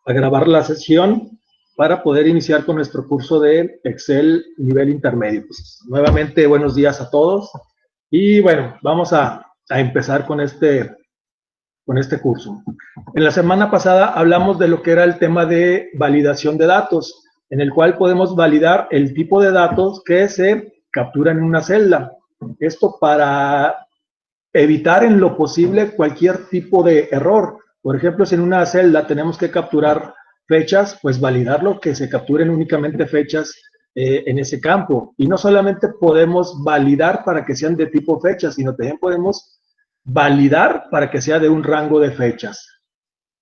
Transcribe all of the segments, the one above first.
a grabar la sesión para poder iniciar con nuestro curso de Excel nivel intermedio. Pues, nuevamente, buenos días a todos. Y bueno, vamos a empezar con este curso. En la semana pasada hablamos de lo que era el tema de validación de datos, en el cual podemos validar el tipo de datos que se capturan en una celda. Esto para evitar en lo posible cualquier tipo de error. Por ejemplo, si en una celda tenemos que capturar fechas, pues validarlo que se capturen únicamente fechas en ese campo. Y no solamente podemos validar para que sean de tipo fecha, sino también podemos validar para que sea de un rango de fechas.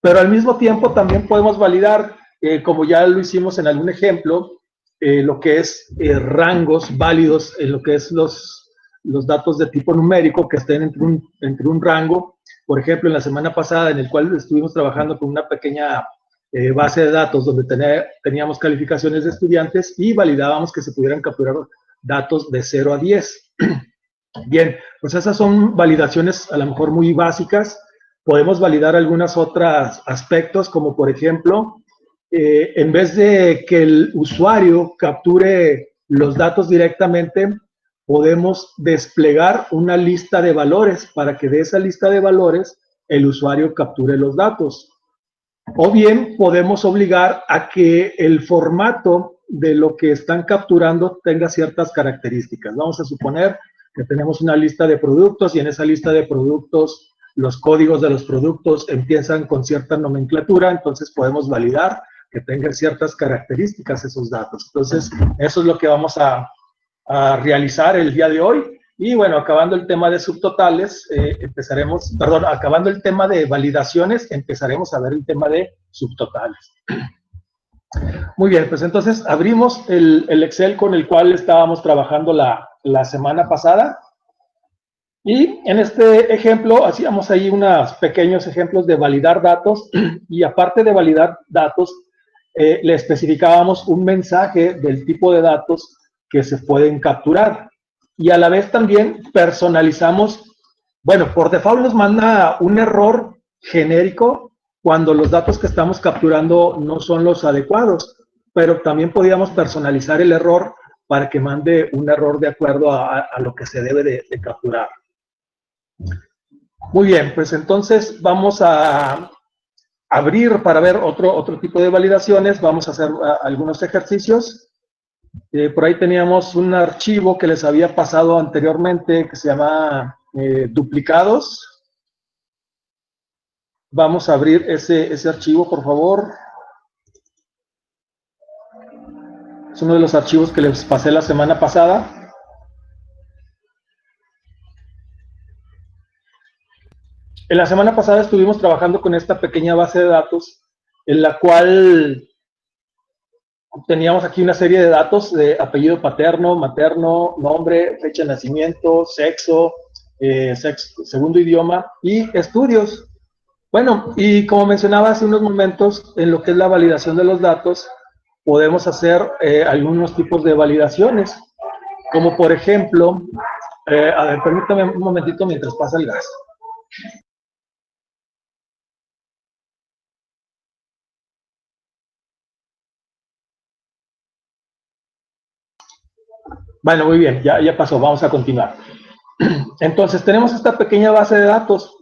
Pero al mismo tiempo también podemos validar, como ya lo hicimos en algún ejemplo, lo que es rangos válidos en lo que es los datos de tipo numérico que estén entre un rango. Por ejemplo, en la semana pasada, en el cual estuvimos trabajando con una pequeña base de datos donde teníamos calificaciones de estudiantes y validábamos que se pudieran capturar datos de 0 a 10. Bien, pues esas son validaciones a lo mejor muy básicas. Podemos validar algunos otros aspectos, como por ejemplo, en vez de que el usuario capture los datos directamente, podemos desplegar una lista de valores para que de esa lista de valores el usuario capture los datos. O bien podemos obligar a que el formato de lo que están capturando tenga ciertas características. Vamos a suponer que tenemos una lista de productos y en esa lista de productos los códigos de los productos empiezan con cierta nomenclatura, entonces podemos validar que tengan ciertas características esos datos. Entonces, eso es lo que vamos a realizar el día de hoy. Y bueno, acabando el tema de subtotales, acabando el tema de validaciones, empezaremos a ver el tema de subtotales. Muy bien, pues entonces abrimos el Excel con el cual estábamos trabajando la semana pasada. Y en este ejemplo hacíamos ahí unos pequeños ejemplos de validar datos y aparte de validar datos, le especificábamos un mensaje del tipo de datos que se pueden capturar. Y a la vez también personalizamos, bueno, por default nos manda un error genérico cuando los datos que estamos capturando no son los adecuados, pero también podíamos personalizar el error para que mande un error de acuerdo a lo que se debe de capturar. Muy bien, pues entonces vamos a abrir para ver otro tipo de validaciones. Vamos a hacer algunos ejercicios. Por ahí teníamos un archivo que les había pasado anteriormente que se llama duplicados. Vamos a abrir ese archivo, por favor. Es uno de los archivos que les pasé la semana pasada. En la semana pasada estuvimos trabajando con esta pequeña base de datos en la cual teníamos aquí una serie de datos de apellido paterno, materno, nombre, fecha de nacimiento, sexo, segundo idioma y estudios. Bueno, y como mencionaba hace unos momentos, en lo que es la validación de los datos, podemos hacer algunos tipos de validaciones, como por ejemplo, a ver, permítame un momentito mientras pasa el gas. Bueno, muy bien, ya pasó, vamos a continuar. Entonces, tenemos esta pequeña base de datos,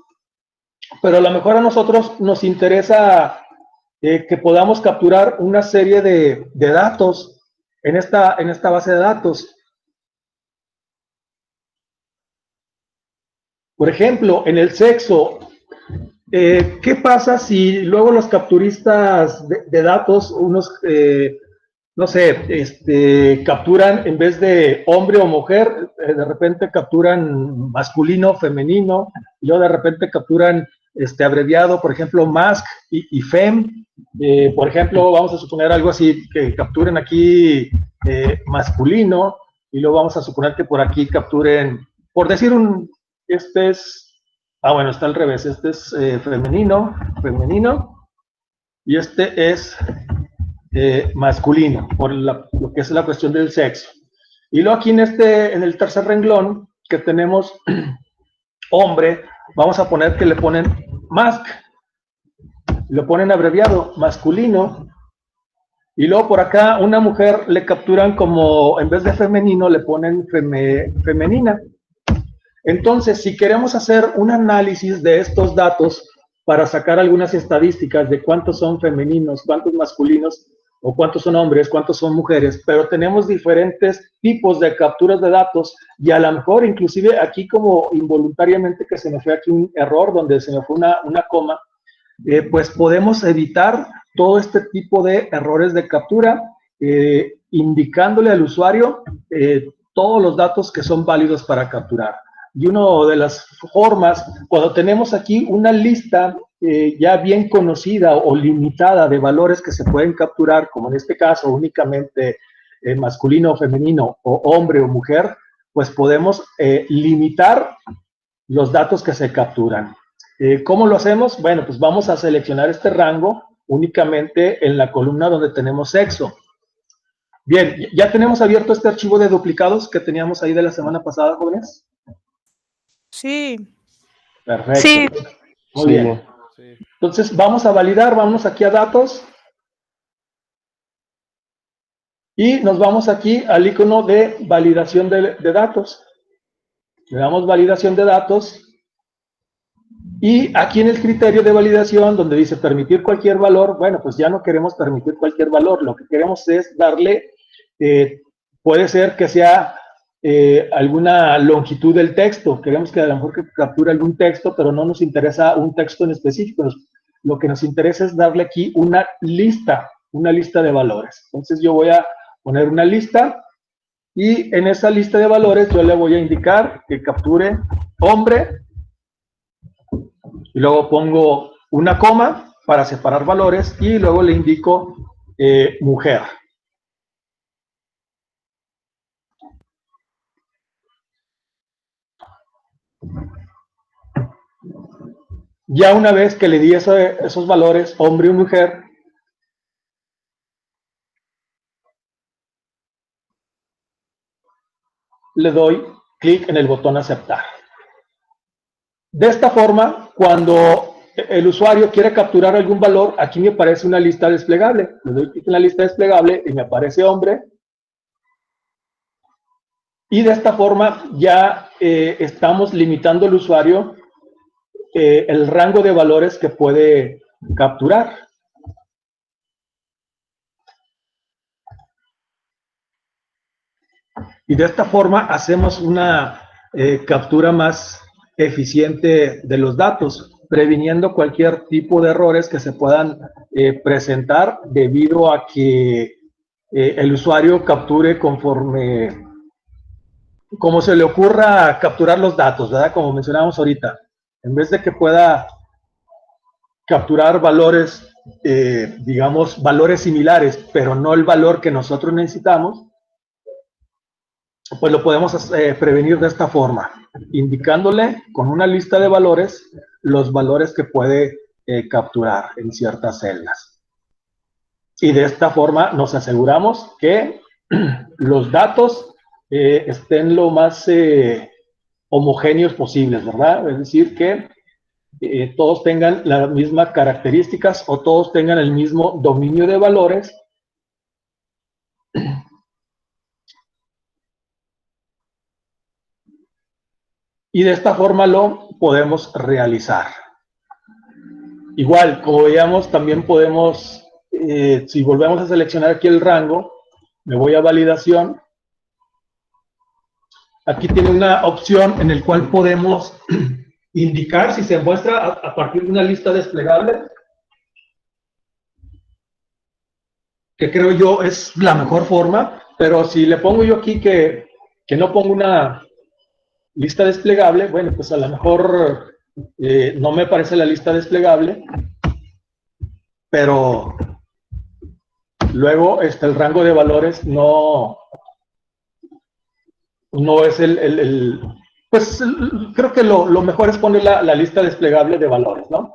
pero a lo mejor a nosotros nos interesa que podamos capturar una serie de datos en esta base de datos. Por ejemplo, en el sexo, ¿qué pasa si luego los capturistas de datos, unos no sé, capturan en vez de hombre o mujer, de repente capturan masculino, femenino, y luego de repente capturan abreviado, por ejemplo, mask y fem. Por ejemplo, vamos a suponer algo así, que capturen aquí masculino, y luego vamos a suponer que por aquí capturen, por decir bueno, está al revés, este es femenino, y este es masculino, por lo que es la cuestión del sexo. Y luego aquí en el tercer renglón que tenemos hombre, vamos a poner que le ponen mask. lo ponen abreviado, masculino, y luego por acá una mujer le capturan como, en vez de femenino, le ponen femenina. Entonces, si queremos hacer un análisis de estos datos para sacar algunas estadísticas de cuántos son femeninos, cuántos masculinos, o cuántos son hombres, cuántos son mujeres, pero tenemos diferentes tipos de capturas de datos y a lo mejor inclusive aquí como involuntariamente que se me fue aquí un error donde se me fue una coma, pues podemos evitar todo este tipo de errores de captura, indicándole al usuario todos los datos que son válidos para capturar. Y una de las formas, cuando tenemos aquí una lista ya bien conocida o limitada de valores que se pueden capturar, como en este caso únicamente masculino o femenino, o hombre o mujer, pues podemos limitar los datos que se capturan. ¿Cómo lo hacemos? Bueno, pues vamos a seleccionar este rango únicamente en la columna donde tenemos sexo. Bien, ¿ya tenemos abierto este archivo de duplicados que teníamos ahí de la semana pasada, jóvenes? Sí. Perfecto. Sí. Muy bien. Entonces, vamos a validar, vamos aquí a datos. Y nos vamos aquí al icono de validación de datos. Le damos validación de datos. Y aquí en el criterio de validación, donde dice permitir cualquier valor, bueno, pues ya no queremos permitir cualquier valor. Lo que queremos es darle, puede ser que sea alguna longitud del texto. Queremos que a lo mejor que capture algún texto, pero no nos interesa un texto en específico. Lo que nos interesa es darle aquí una lista de valores. Entonces yo voy a poner una lista y en esa lista de valores yo le voy a indicar que capture hombre y luego pongo una coma para separar valores y luego le indico mujer. Ya una vez que le di esos valores, hombre y mujer, le doy clic en el botón aceptar. De esta forma, cuando el usuario quiere capturar algún valor, aquí me aparece una lista desplegable. Le doy clic en la lista desplegable y me aparece hombre. Y de esta forma ya estamos limitando al usuario el rango de valores que puede capturar. Y de esta forma hacemos una captura más eficiente de los datos, previniendo cualquier tipo de errores que se puedan presentar debido a que el usuario capture conforme como se le ocurra capturar los datos, ¿verdad? Como mencionábamos ahorita. En vez de que pueda capturar valores, digamos, valores similares, pero no el valor que nosotros necesitamos, pues lo podemos prevenir de esta forma, indicándole con una lista de valores los valores que puede capturar en ciertas celdas. Y de esta forma nos aseguramos que los datos estén lo más homogéneos posibles, ¿verdad? Es decir, que todos tengan las mismas características o todos tengan el mismo dominio de valores. Y de esta forma lo podemos realizar. Igual, como veíamos, también podemos, si volvemos a seleccionar aquí el rango, me voy a validación. Aquí tiene una opción en la cual podemos indicar si se muestra a partir de una lista desplegable, que creo yo es la mejor forma, pero si le pongo yo aquí que no pongo una lista desplegable, bueno, pues a lo mejor no me aparece la lista desplegable, pero luego el rango de valores no es pues creo que lo mejor es poner la lista desplegable de valores, ¿no?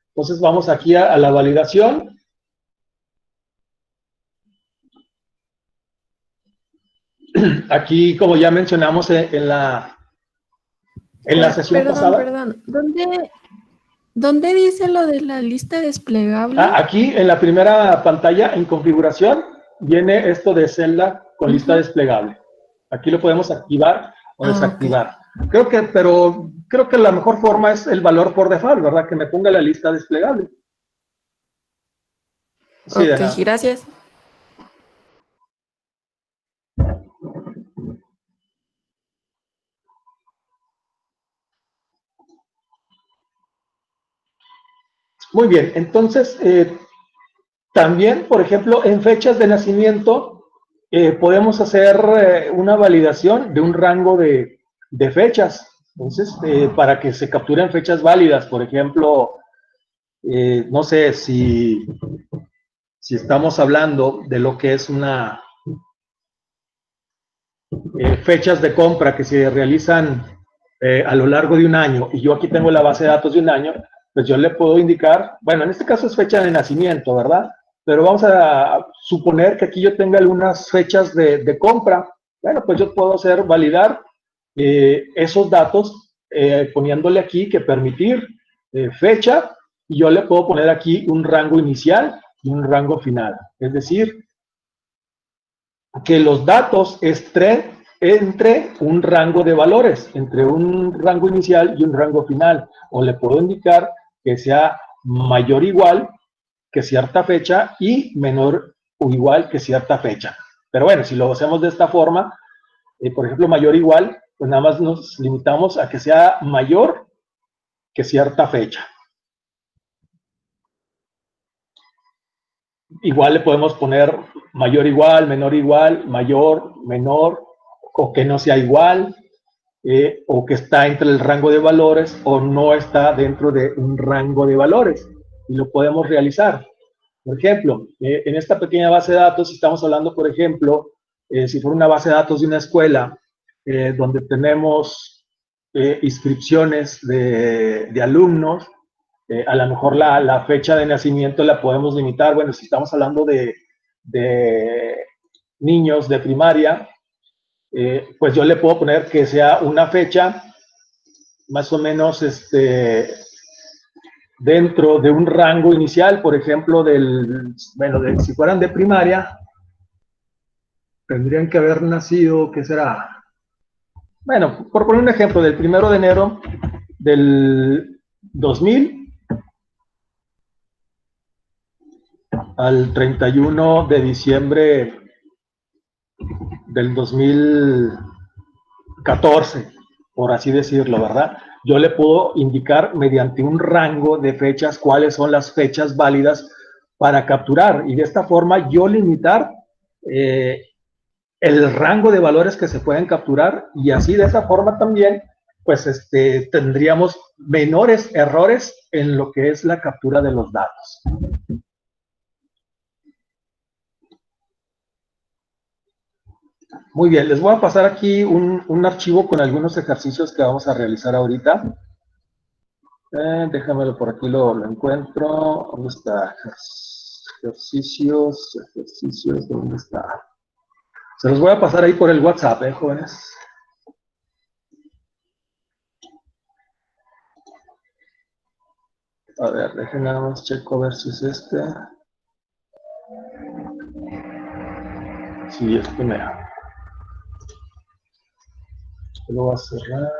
Entonces vamos aquí a la validación. Aquí, como ya mencionamos en la sesión pasada. Perdón, ¿dónde ¿Dónde dice lo de la lista desplegable? Aquí en la primera pantalla, en configuración, viene esto de celda con lista desplegable. Aquí lo podemos activar o desactivar. Okay. Creo que la mejor forma es el valor por default, ¿verdad? Que me ponga la lista desplegable. Sí, ok, gracias. Muy bien, entonces, también, por ejemplo, en fechas de nacimiento, podemos hacer una validación de un rango de fechas. Entonces, para que se capturen fechas válidas, por ejemplo, no sé si estamos hablando de lo que es una fechas de compra que se realizan a lo largo de un año, y yo aquí tengo la base de datos de un año, pues yo le puedo indicar, bueno, en este caso es fecha de nacimiento, ¿verdad? Pero vamos a suponer que aquí yo tenga algunas fechas de compra. Bueno, pues yo puedo hacer validar esos datos poniéndole aquí que permitir fecha, y yo le puedo poner aquí un rango inicial y un rango final. Es decir, que los datos estén entre un rango de valores, entre un rango inicial y un rango final, o le puedo indicar que sea mayor o igual que cierta fecha y menor o igual que cierta fecha. Pero bueno, si lo hacemos de esta forma, por ejemplo, mayor o igual, pues nada más nos limitamos a que sea mayor que cierta fecha. Igual le podemos poner mayor igual, menor, menor, o que no sea igual, o que está entre el rango de valores o no está dentro de un rango de valores. Y lo podemos realizar. Por ejemplo, en esta pequeña base de datos, si estamos hablando, por ejemplo, si fuera una base de datos de una escuela, donde tenemos inscripciones de alumnos, a lo mejor la fecha de nacimiento la podemos limitar. Bueno, si estamos hablando de niños de primaria, pues yo le puedo poner que sea una fecha más o menos dentro de un rango inicial, por ejemplo, si fueran de primaria, tendrían que haber nacido, ¿qué será? Bueno, por poner un ejemplo, del 1 de enero del 2000 al 31 de diciembre del 2014, por así decirlo, ¿verdad? Yo le puedo indicar mediante un rango de fechas cuáles son las fechas válidas para capturar, y de esta forma yo limitar el rango de valores que se pueden capturar, y así de esa forma también pues tendríamos menores errores en lo que es la captura de los datos. Muy bien, les voy a pasar aquí un archivo con algunos ejercicios que vamos a realizar ahorita. Déjamelo por aquí, lo encuentro. ¿Dónde está? Ejercicios, ¿dónde está? Se los voy a pasar ahí por el WhatsApp, jóvenes. A ver, déjenme nada más checo a ver si es este. Sí, es primero. Lo voy a cerrar.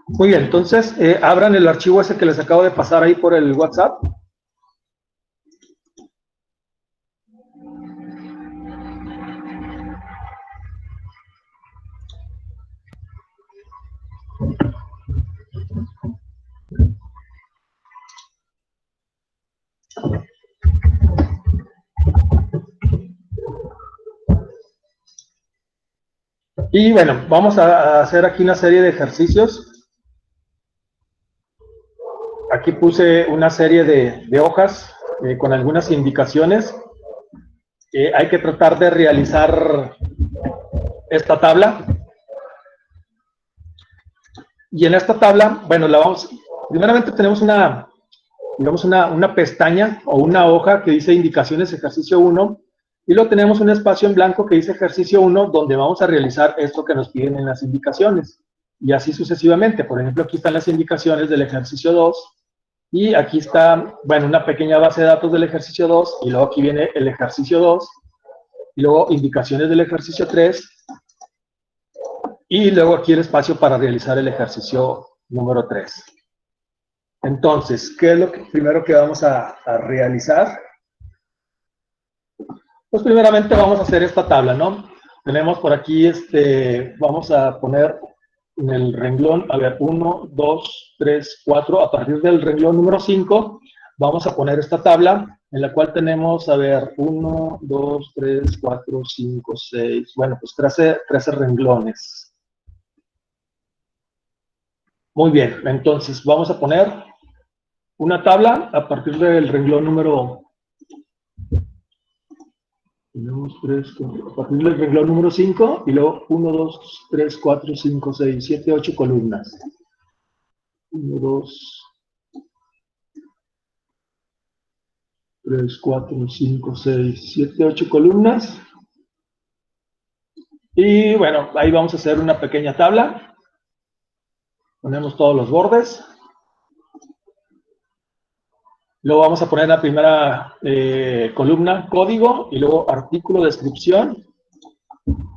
Muy bien, entonces abran el archivo ese que les acabo de pasar ahí por el WhatsApp. Y bueno, vamos a hacer aquí una serie de ejercicios. Aquí puse una serie de hojas con algunas indicaciones. Hay que tratar de realizar esta tabla. Y en esta tabla, bueno, primeramente tenemos digamos una pestaña o una hoja que dice indicaciones ejercicio 1, y luego tenemos un espacio en blanco que dice ejercicio 1, donde vamos a realizar esto que nos piden en las indicaciones, y así sucesivamente. Por ejemplo, aquí están las indicaciones del ejercicio 2, y aquí está, bueno, una pequeña base de datos del ejercicio 2, y luego aquí viene el ejercicio 2, y luego indicaciones del ejercicio 3, y luego aquí el espacio para realizar el ejercicio número 3. Entonces, ¿qué es lo primero que vamos a realizar? Pues primeramente vamos a hacer esta tabla, ¿no? Tenemos por aquí, vamos a poner en el renglón, a ver, 1, 2, 3, 4, a partir del renglón número 5, vamos a poner esta tabla, en la cual tenemos, a ver, 1, 2, 3, 4, 5, 6, bueno, pues 13 renglones. Muy bien, entonces vamos a poner una tabla a partir del renglón número a partir del renglón número 5, y luego 1, 2, 3, 4, 5, 6, 7, 8 columnas. 1, 2, 3, 4, 5, 6, 7, 8 columnas. Y bueno, ahí vamos a hacer una pequeña tabla. Ponemos todos los bordes. Luego vamos a poner la primera columna, código, y luego artículo, descripción.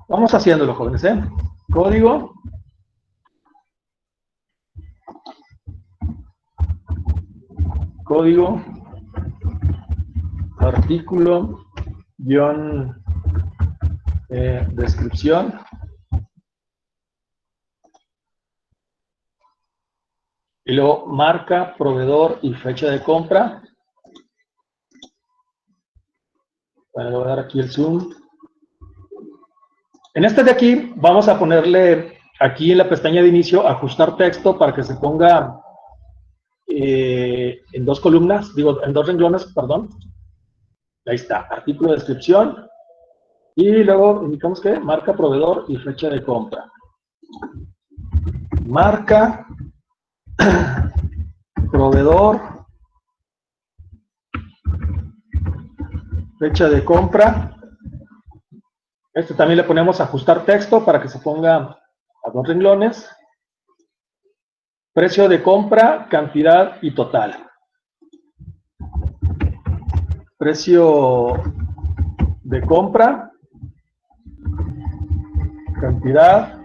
Vamos haciéndolo, jóvenes, ¿eh? Código. Código. Artículo. Guión. Descripción. Y luego marca, proveedor y fecha de compra. Bueno, le voy a dar aquí el zoom. En este de aquí vamos a ponerle aquí en la pestaña de inicio ajustar texto para que se ponga en dos columnas, digo, en dos renglones, perdón. Ahí está, artículo, descripción. Y luego indicamos que marca, proveedor y fecha de compra. Marca, proveedor, fecha de compra. También le ponemos ajustar texto para que se ponga a dos renglones. Precio de compra, cantidad y total. Precio de compra, cantidad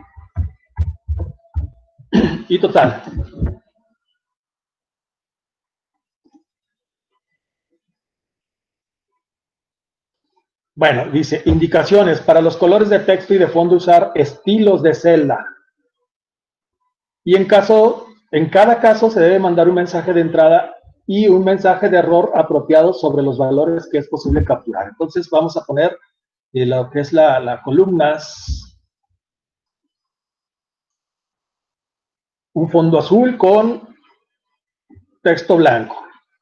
y total. Bueno, dice, indicaciones. Para los colores de texto y de fondo usar estilos de celda. Y en cada caso se debe mandar un mensaje de entrada y un mensaje de error apropiado sobre los valores que es posible capturar. Entonces vamos a poner lo que es la columnas, un fondo azul con texto blanco.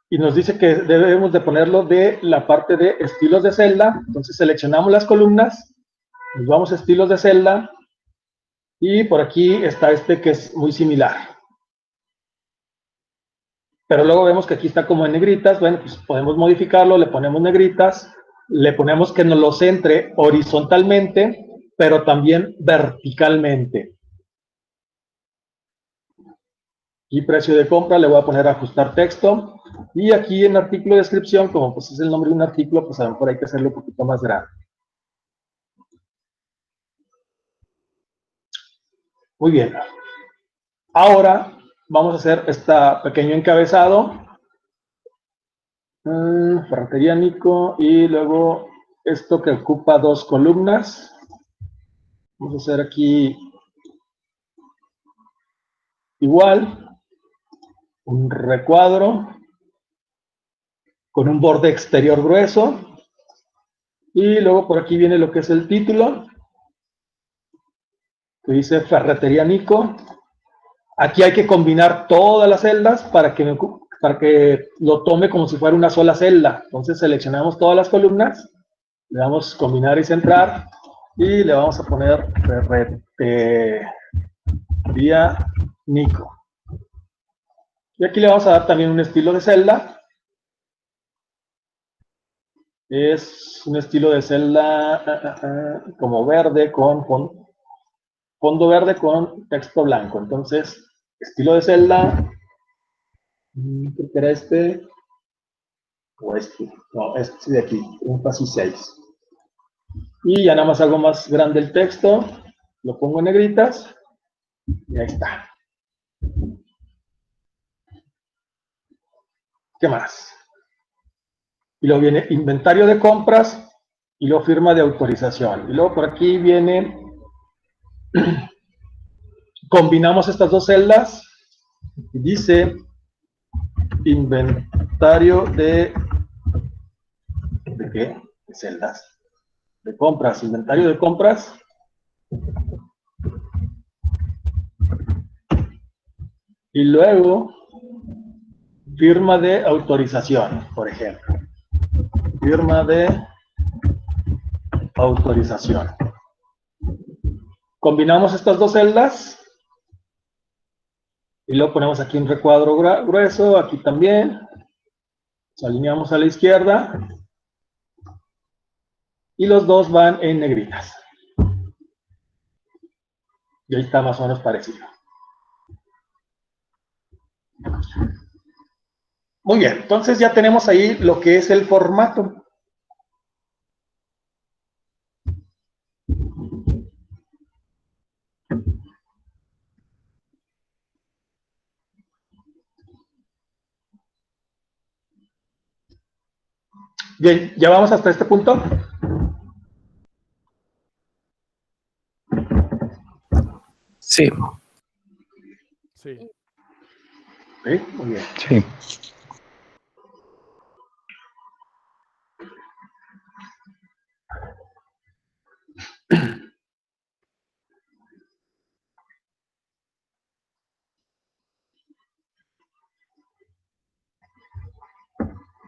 Y nos dice que debemos de ponerlo de la parte de estilos de celda. Entonces seleccionamos las columnas, nos vamos a estilos de celda, y por aquí está que es muy similar. Pero luego vemos que aquí está como en negritas. Bueno, pues podemos modificarlo, le ponemos negritas, le ponemos que nos lo centre horizontalmente, pero también verticalmente. Y precio de compra, le voy a poner ajustar texto. Y aquí en artículo de descripción, como pues es el nombre de un artículo, pues a lo mejor hay que hacerlo un poquito más grande. Muy bien. Ahora vamos a hacer este pequeño encabezado. Ferretería Nico, y luego esto que ocupa dos columnas. Vamos a hacer aquí igual un recuadro con un borde exterior grueso, y luego por aquí viene lo que es el título. que dice Ferretería Nico. Aquí hay que combinar todas las celdas para que lo tome como si fuera una sola celda. Entonces seleccionamos todas las columnas, le damos combinar y centrar y le vamos a poner Ferretería Nico. Y aquí le vamos a dar también un estilo de celda. Es un estilo de celda como verde con fondo verde con texto blanco. Entonces, estilo de celda, creo que era este, o este, no, este de aquí, énfasis 6. Y ya nada más hago más grande el texto, lo pongo en negritas, y ahí está. ¿Qué más? Y luego viene inventario de compras, y luego firma de autorización. Y luego por aquí viene, combinamos estas dos celdas, y dice inventario ¿de qué? De celdas. De compras, inventario de compras. Y luego, firma de autorización, por ejemplo. Firma de autorización. Combinamos estas dos celdas. Y luego ponemos aquí un recuadro grueso, aquí también. Nos alineamos a la izquierda. Y los dos van en negritas. Y ahí está más o menos parecido. Muy bien, entonces ya tenemos ahí lo que es el formato. Bien, ¿ya vamos hasta este punto? Sí. Sí. Sí, muy bien. Sí.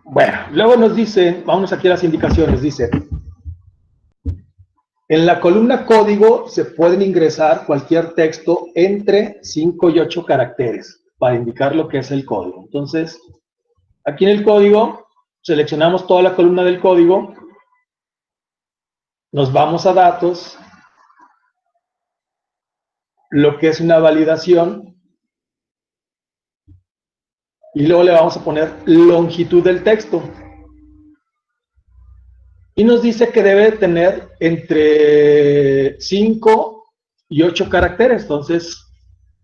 Bueno, luego nos dice, vámonos aquí a las indicaciones, dice, en la columna código se pueden ingresar cualquier texto entre 5 y 8 caracteres para indicar lo que es el código. Entonces, aquí en el código, seleccionamos toda la columna del código, nos vamos a datos, lo que es una validación, y luego le vamos a poner longitud del texto. Y nos dice que debe tener entre 5 y 8 caracteres. Entonces,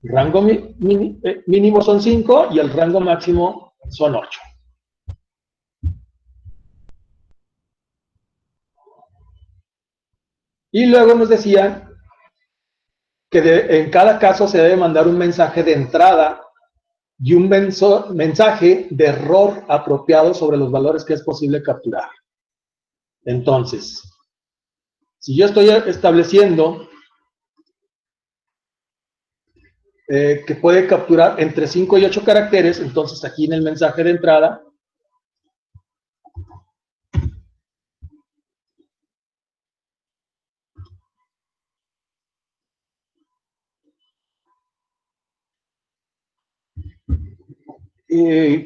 el rango mínimo son 5 y el rango máximo son 8. Y luego nos decía que en cada caso se debe mandar un mensaje de entrada y un mensaje de error apropiado sobre los valores que es posible capturar. Entonces, si yo estoy estableciendo que puede capturar entre 5 y 8 caracteres, entonces aquí en el mensaje de entrada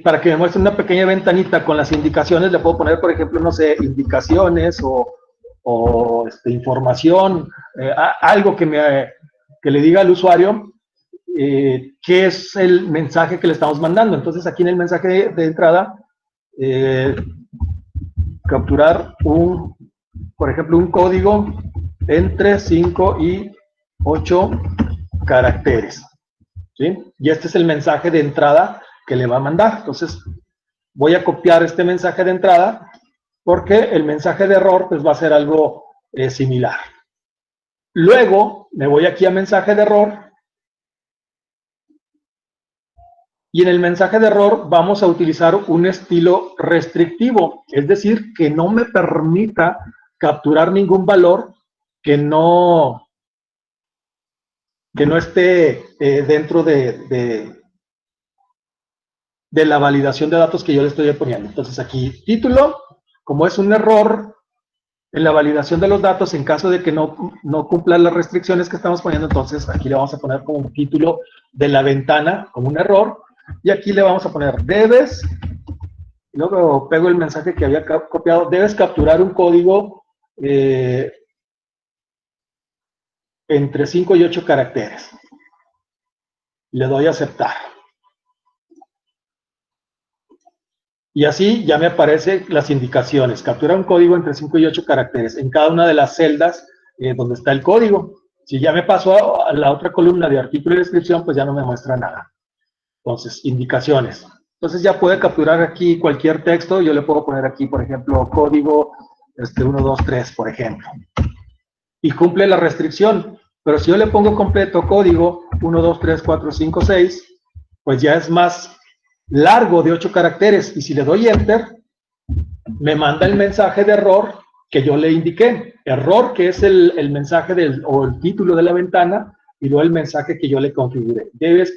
para que me muestre una pequeña ventanita con las indicaciones, le puedo poner, por ejemplo, no sé, indicaciones o información, algo que le diga al usuario qué es el mensaje que le estamos mandando. Entonces, aquí en el mensaje de entrada, capturar por ejemplo, un código entre 5 y 8 caracteres. ¿Sí? Y este es el mensaje de entrada que le va a mandar. Entonces, voy a copiar este mensaje de entrada porque el mensaje de error pues va a ser algo similar. Luego, me voy aquí a mensaje de error y en el mensaje de error vamos a utilizar un estilo restrictivo, es decir, que no me permita capturar ningún valor que no que no esté dentro de la validación de datos que yo le estoy poniendo. Entonces aquí, título, como es un error en la validación de los datos, en caso de que no cumplan las restricciones que estamos poniendo, entonces aquí le vamos a poner como un título de la ventana, como un error, y aquí le vamos a poner debes, y luego pego el mensaje que había copiado, debes capturar un código entre 5 y 8 caracteres. Le doy a aceptar. Y así ya me aparecen las indicaciones. Captura un código entre 5 y 8 caracteres en cada una de las celdas donde está el código. Si ya me paso a la otra columna de artículo y descripción, pues ya no me muestra nada. Entonces, indicaciones. Entonces ya puede capturar aquí cualquier texto. Yo le puedo poner aquí, por ejemplo, código 1, 2, 3, por ejemplo. Y cumple la restricción. Pero si yo le pongo completo código 1, 2, 3, 4, 5, 6, pues ya es más largo de 8 caracteres, y si le doy enter, me manda el mensaje de error que yo le indiqué. Error, que es el mensaje o el título de la ventana, y luego el mensaje que yo le configuré. Debes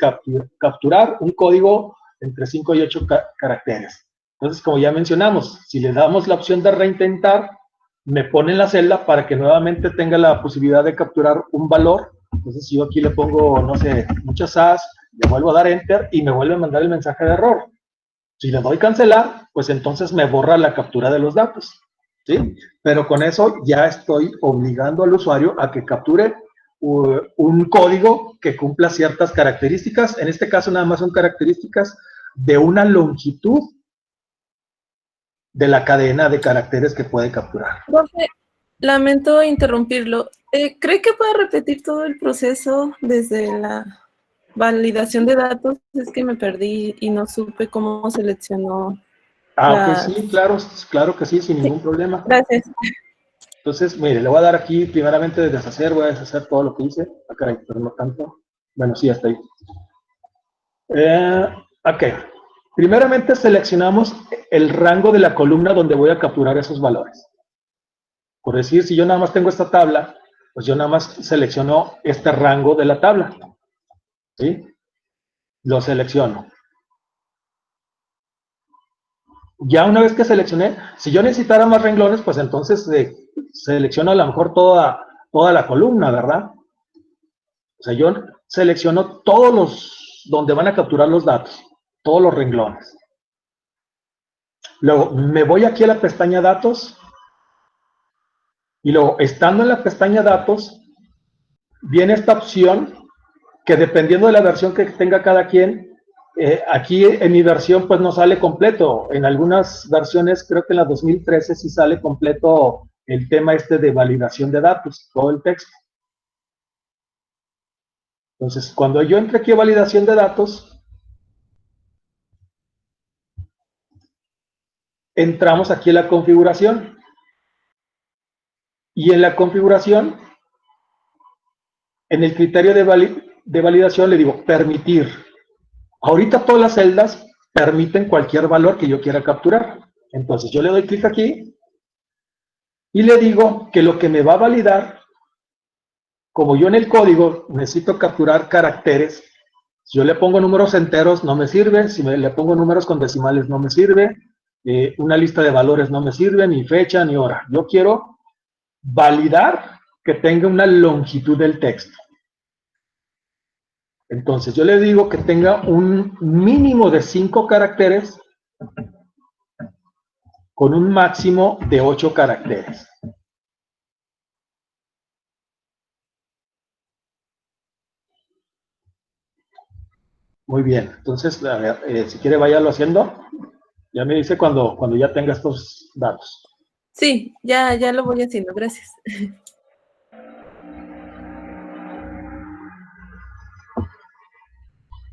capturar un código entre 5 y 8 caracteres. Entonces, como ya mencionamos, si le damos la opción de reintentar, me pone en la celda para que nuevamente tenga la posibilidad de capturar un valor. Entonces, si yo aquí le pongo, no sé, muchas As, le vuelvo a dar enter y me vuelve a mandar el mensaje de error. Si le doy cancelar, pues entonces me borra la captura de los datos, ¿sí? Pero con eso ya estoy obligando al usuario a que capture un código que cumpla ciertas características. En este caso nada más son características de una longitud de la cadena de caracteres que puede capturar. Profe, lamento interrumpirlo. ¿Cree que puede repetir todo el proceso desde la validación de datos? Es que me perdí y no supe cómo seleccionó. Ok, sí, claro que sí, sin ningún problema. Gracias. Entonces, mire, le voy a dar aquí primeramente de deshacer, voy a deshacer todo lo que hice. Ah, caray, pero no tanto. Bueno, sí, hasta ahí. Ok. Primeramente seleccionamos el rango de la columna donde voy a capturar esos valores. Por decir, si yo nada más tengo esta tabla, pues yo nada más selecciono este rango de la tabla. ¿Sí? Lo selecciono. Ya una vez que seleccioné, si yo necesitara más renglones, pues entonces selecciono a lo mejor toda la columna, ¿verdad? O sea, yo selecciono todos los donde van a capturar los datos, todos los renglones. Luego me voy aquí a la pestaña datos y luego, estando en la pestaña datos, viene esta opción que dependiendo de la versión que tenga cada quien, aquí en mi versión pues no sale completo. En algunas versiones, creo que en la 2013 sí sale completo el tema este de validación de datos, todo el texto. Entonces, cuando yo entre aquí a validación de datos, entramos aquí a la configuración. Y en la configuración, en el criterio de validación le digo permitir. Ahorita todas las celdas permiten cualquier valor que yo quiera capturar. Entonces yo le doy clic aquí y le digo que lo que me va a validar, como yo en el código necesito capturar caracteres, si yo le pongo números enteros no me sirve, si le pongo números con decimales no me sirve, una lista de valores no me sirve, ni fecha ni hora. Yo quiero validar que tenga una longitud del texto. Entonces yo le digo que tenga un mínimo de 5 caracteres con un máximo de 8 caracteres. Muy bien, entonces, a ver, si quiere váyalo haciendo. Ya me dice cuando ya tenga estos datos. Sí, ya lo voy haciendo, gracias.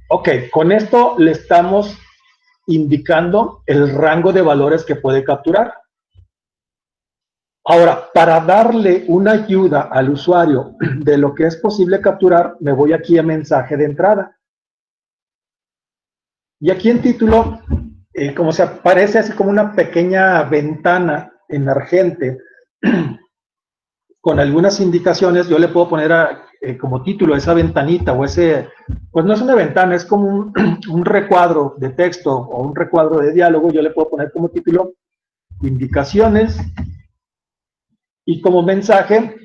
Ok, con esto le estamos indicando el rango de valores que puede capturar. Ahora, para darle una ayuda al usuario de lo que es posible capturar, me voy aquí a mensaje de entrada. Y aquí en título, como se aparece así como una pequeña ventana emergente con algunas indicaciones, yo le puedo poner como título esa ventanita o ese, pues no es una ventana, es como un recuadro de texto o un recuadro de diálogo. Yo le puedo poner como título indicaciones y como mensaje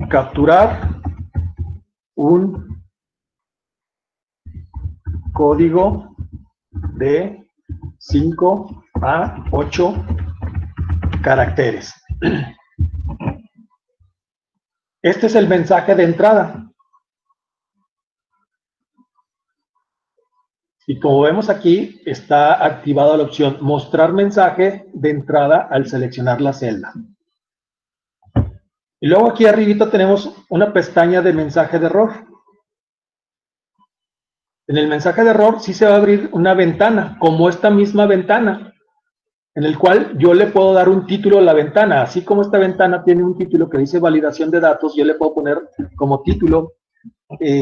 capturar un código de 5 a 8 caracteres. Este es el mensaje de entrada. Y como vemos aquí, está activada la opción mostrar mensaje de entrada al seleccionar la celda. Y luego aquí arribita tenemos una pestaña de mensaje de error. En el mensaje de error sí se va a abrir una ventana, como esta misma ventana, en el cual yo le puedo dar un título a la ventana. Así como esta ventana tiene un título que dice validación de datos, yo le puedo poner como título,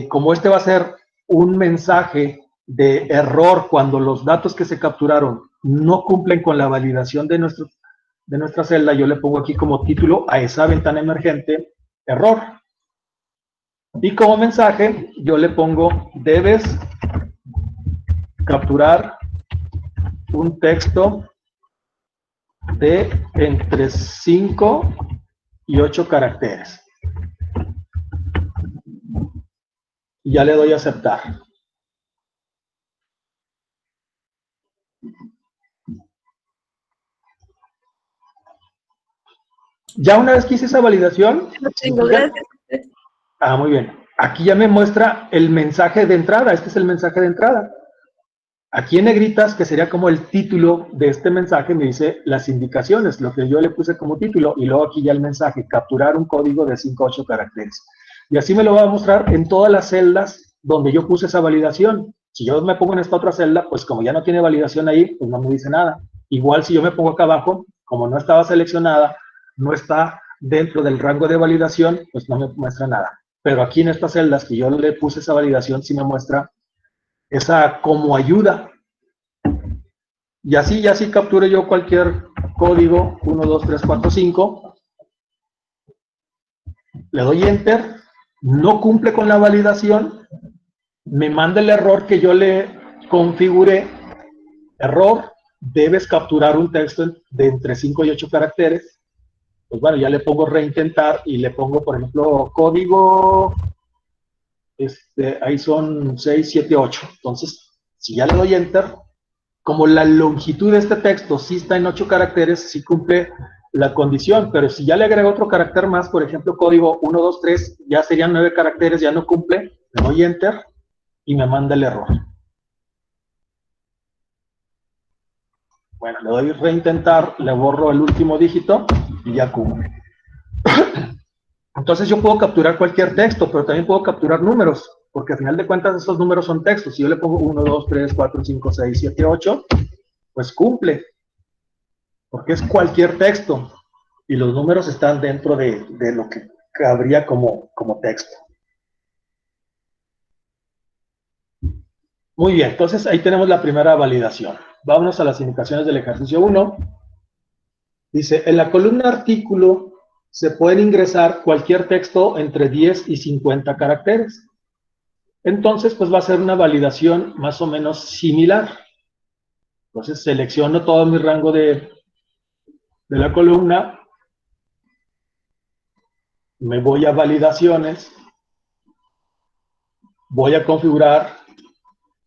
como este va a ser un mensaje de error cuando los datos que se capturaron no cumplen con la validación de nuestra celda, yo le pongo aquí como título a esa ventana emergente, error. Y como mensaje, yo le pongo, debes capturar un texto de entre 5 y 8 caracteres. Y ya le doy a aceptar. Ya una vez que hice esa validación, Lo tengo, gracias. muy bien. Aquí ya me muestra el mensaje de entrada. Este es el mensaje de entrada. Aquí en negritas, que sería como el título de este mensaje, me dice las indicaciones, lo que yo le puse como título, y luego aquí ya el mensaje, capturar un código de 5 a 8 caracteres. Y así me lo va a mostrar en todas las celdas donde yo puse esa validación. Si yo me pongo en esta otra celda, pues como ya no tiene validación ahí, pues no me dice nada. Igual si yo me pongo acá abajo, como no estaba seleccionada, no está dentro del rango de validación, pues no me muestra nada. Pero aquí en estas celdas que yo le puse esa validación, sí me muestra esa como ayuda. Y así, ya si capture yo cualquier código, 1, 2, 3, 4, 5, le doy Enter, no cumple con la validación, me manda el error que yo le configuré, error, debes capturar un texto de entre 5 y 8 caracteres. Pues bueno, ya le pongo reintentar y le pongo, por ejemplo, código, ahí son 6, 7, 8. Entonces, si ya le doy Enter, como la longitud de este texto sí está en 8 caracteres, sí cumple la condición, pero si ya le agrego otro carácter más, por ejemplo, código 1, 2, 3, ya serían 9 caracteres, ya no cumple, le doy Enter y me manda el error. Bueno, le doy reintentar, le borro el último dígito y ya cumple. Entonces yo puedo capturar cualquier texto, pero también puedo capturar números, porque al final de cuentas esos números son textos. Si yo le pongo 1, 2, 3, 4, 5, 6, 7, 8, pues cumple, porque es cualquier texto, y los números están dentro de lo que cabría como texto. Muy bien, entonces ahí tenemos la primera validación. Vámonos a las indicaciones del ejercicio 1. Dice, en la columna artículo se pueden ingresar cualquier texto entre 10 y 50 caracteres. Entonces, pues va a ser una validación más o menos similar. Entonces, selecciono todo mi rango de la columna, me voy a validaciones, voy a configurar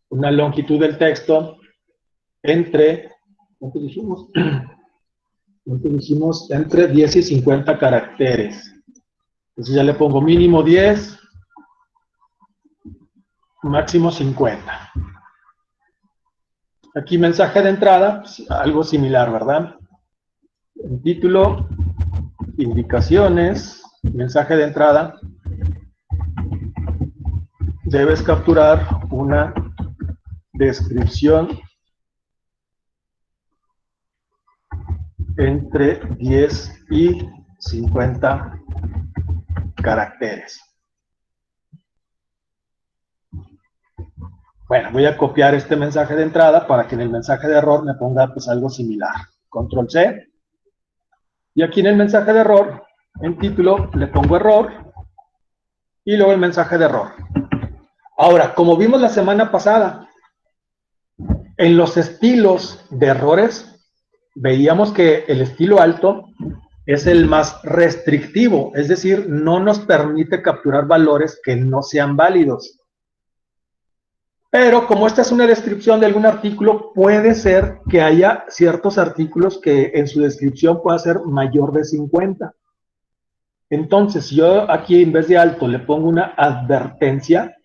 una longitud del texto entre, ¿cuánto dijimos? Entre 10 y 50 caracteres. Entonces ya le pongo mínimo 10, máximo 50. Aquí mensaje de entrada, pues, algo similar, ¿verdad? El título, indicaciones, mensaje de entrada. Debes capturar una descripción entre 10 y 50 caracteres. Bueno, voy a copiar este mensaje de entrada para que en el mensaje de error me ponga pues algo similar. Control C. Y aquí en el mensaje de error En título le pongo error y luego el mensaje de error. Ahora, como vimos la semana pasada, en los estilos de errores, veíamos que el estilo alto es el más restrictivo, es decir, no nos permite capturar valores que no sean válidos. Pero como esta es una descripción de algún artículo, puede ser que haya ciertos artículos que en su descripción pueda ser mayor de 50. Entonces, si yo aquí en vez de alto le pongo una advertencia,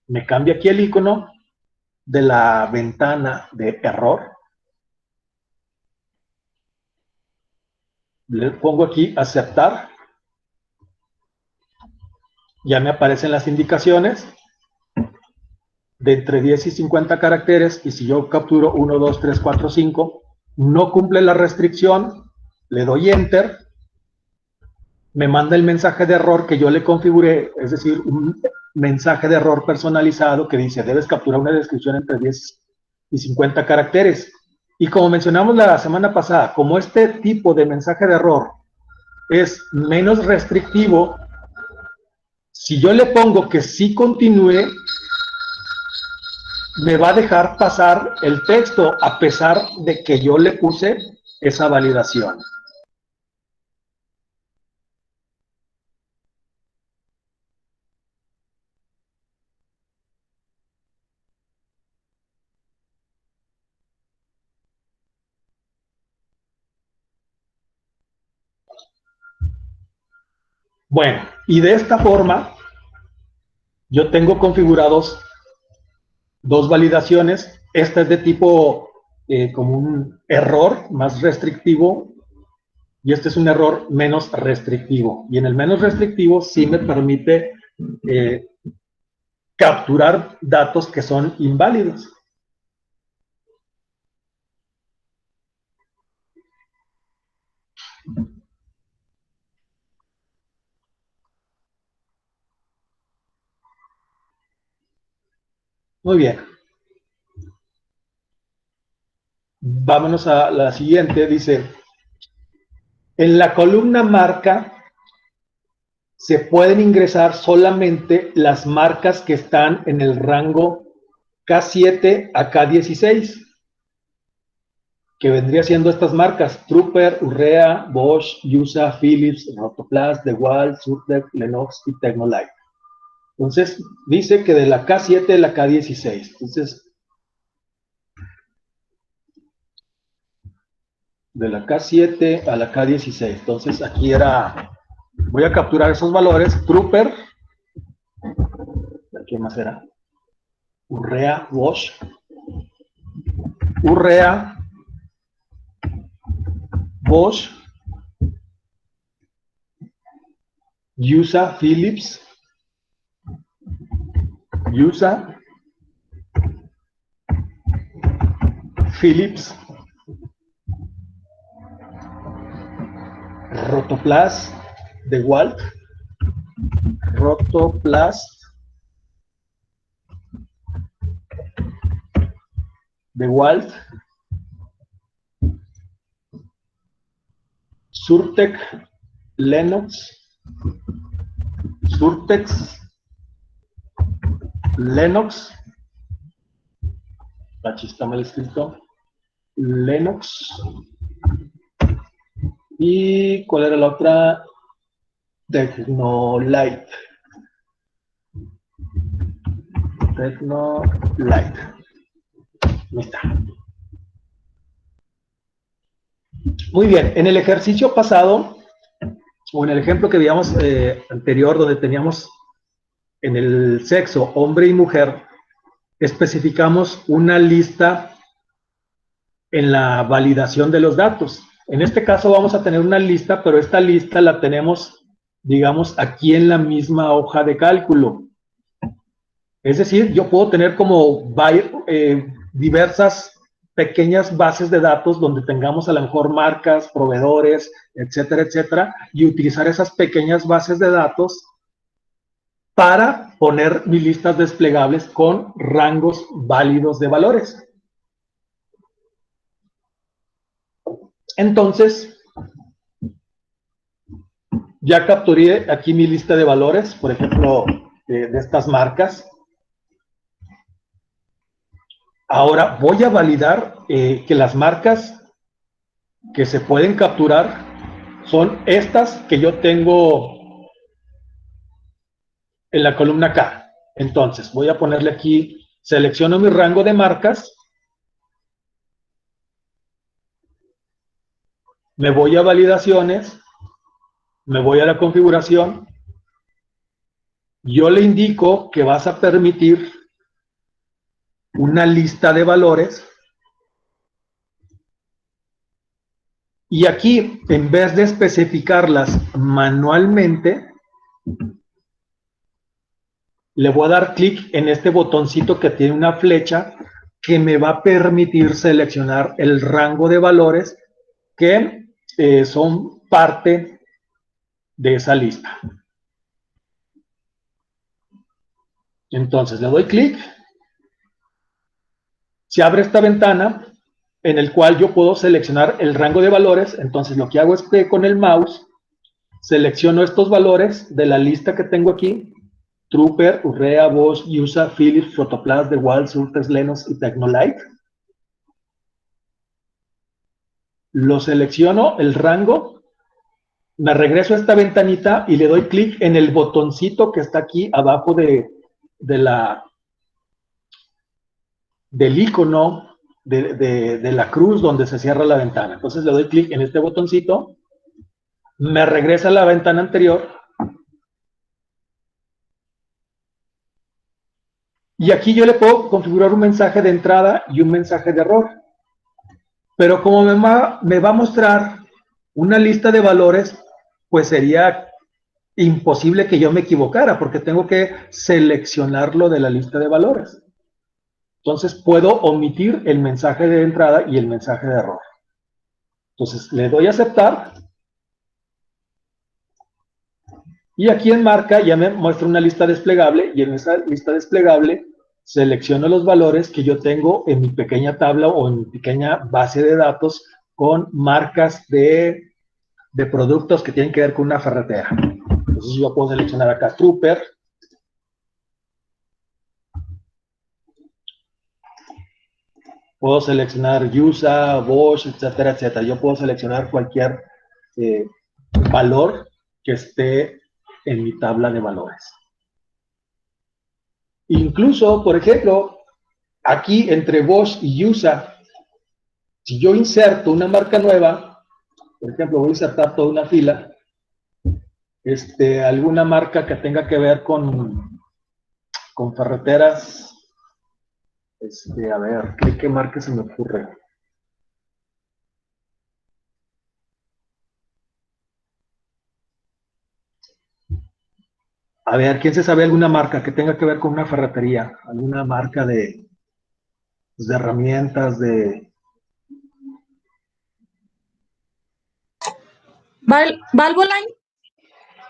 me cambia aquí el icono de la ventana de error. Le pongo aquí aceptar. Ya me aparecen las indicaciones de entre 10 y 50 caracteres, y si yo capturo 1, 2, 3, 4, 5, no cumple la restricción, le doy enter, me manda el mensaje de error que yo le configuré, es decir, un mensaje de error personalizado que dice, debes capturar una descripción entre 10 y 50 caracteres. Y como mencionamos la semana pasada, como este tipo de mensaje de error es menos restrictivo, si yo le pongo que sí continúe, me va a dejar pasar el texto a pesar de que yo le puse esa validación. Bueno, y de esta forma yo tengo configurados dos validaciones. Esta es de tipo como un error más restrictivo y este es un error menos restrictivo. Y en el menos restrictivo sí me permite capturar datos que son inválidos. Muy bien. Vámonos a la siguiente. Dice, en la columna marca se pueden ingresar solamente las marcas que están en el rango K7 a K16, que vendría siendo estas marcas: Trooper, Urrea, Bosch, USA, Philips, Rotoplas, DeWalt, Surtec, Lennox y Tecnolite. Entonces, dice que de la K7 a la K16. Entonces, de la K7 a la K16. Entonces, aquí voy a capturar esos valores. Trooper, ¿qué más era? Urrea, Bosch, Urrea, Bosch, USA, Philips, USA, Philips, Rotoplas, DeWalt, Rotoplas, DeWalt, Surtec, Lennox, Surtex, Lennox, aquí está mal escrito, Lennox, y ¿cuál era la otra? Tecnolite. Tecnolite. Ahí está. Muy bien, en el ejercicio pasado, o en el ejemplo que veíamos anterior, donde teníamos en el sexo, hombre y mujer, especificamos una lista en la validación de los datos. En este caso vamos a tener una lista, pero esta lista la tenemos, digamos, aquí en la misma hoja de cálculo. Es decir, yo puedo tener como diversas pequeñas bases de datos donde tengamos a lo mejor marcas, proveedores, etcétera, etcétera, y utilizar esas pequeñas bases de datos para poner mis listas desplegables con rangos válidos de valores. Entonces, Ya capturé aquí mi lista de valores, por ejemplo, de estas marcas. Ahora voy a validar que las marcas que se pueden capturar son estas que yo tengo en la columna K. Entonces, voy a ponerle aquí, selecciono mi rango de marcas, me voy a validaciones, me voy a la configuración, yo le indico que vas a permitir una lista de valores y aquí, en vez de especificarlas manualmente, le voy a dar clic en este botoncito que tiene una flecha que me va a permitir seleccionar el rango de valores que son parte de esa lista. Entonces le doy clic, se abre esta ventana en el cual yo puedo seleccionar el rango de valores. Entonces lo que hago es que con el mouse selecciono estos valores de la lista que tengo aquí: Trooper, Urrea, Bosch, USA, Philips, Protoplast, DeWalt, Surtees, Lennox y Tecnolite. Lo selecciono, el rango, me regreso a esta ventanita y le doy clic en el botoncito que está aquí abajo del icono de la cruz donde se cierra la ventana. Entonces le doy clic en este botoncito, me regresa a la ventana anterior y aquí yo le puedo configurar un mensaje de entrada y un mensaje de error. Pero como me va a mostrar una lista de valores, pues sería imposible que yo me equivocara porque tengo que seleccionarlo de la lista de valores. Entonces puedo omitir el mensaje de entrada y el mensaje de error. Entonces le doy a aceptar. Y aquí en marca ya me muestra una lista desplegable y en esa lista desplegable selecciono los valores que yo tengo en mi pequeña tabla o en mi pequeña base de datos con marcas de productos que tienen que ver con una ferretera. Entonces yo puedo seleccionar acá Trooper. Puedo seleccionar USA, Bosch, etcétera, etcétera. Yo puedo seleccionar cualquier valor que esté en mi tabla de valores. Incluso, por ejemplo, aquí entre Bosch y USA, si yo inserto una marca nueva, por ejemplo, voy a insertar toda una fila, alguna marca que tenga que ver con ferreteras, a ver, ¿qué marca se me ocurre? A ver, ¿quién se sabe alguna marca que tenga que ver con una ferretería? ¿Alguna marca de herramientas, Valvoline.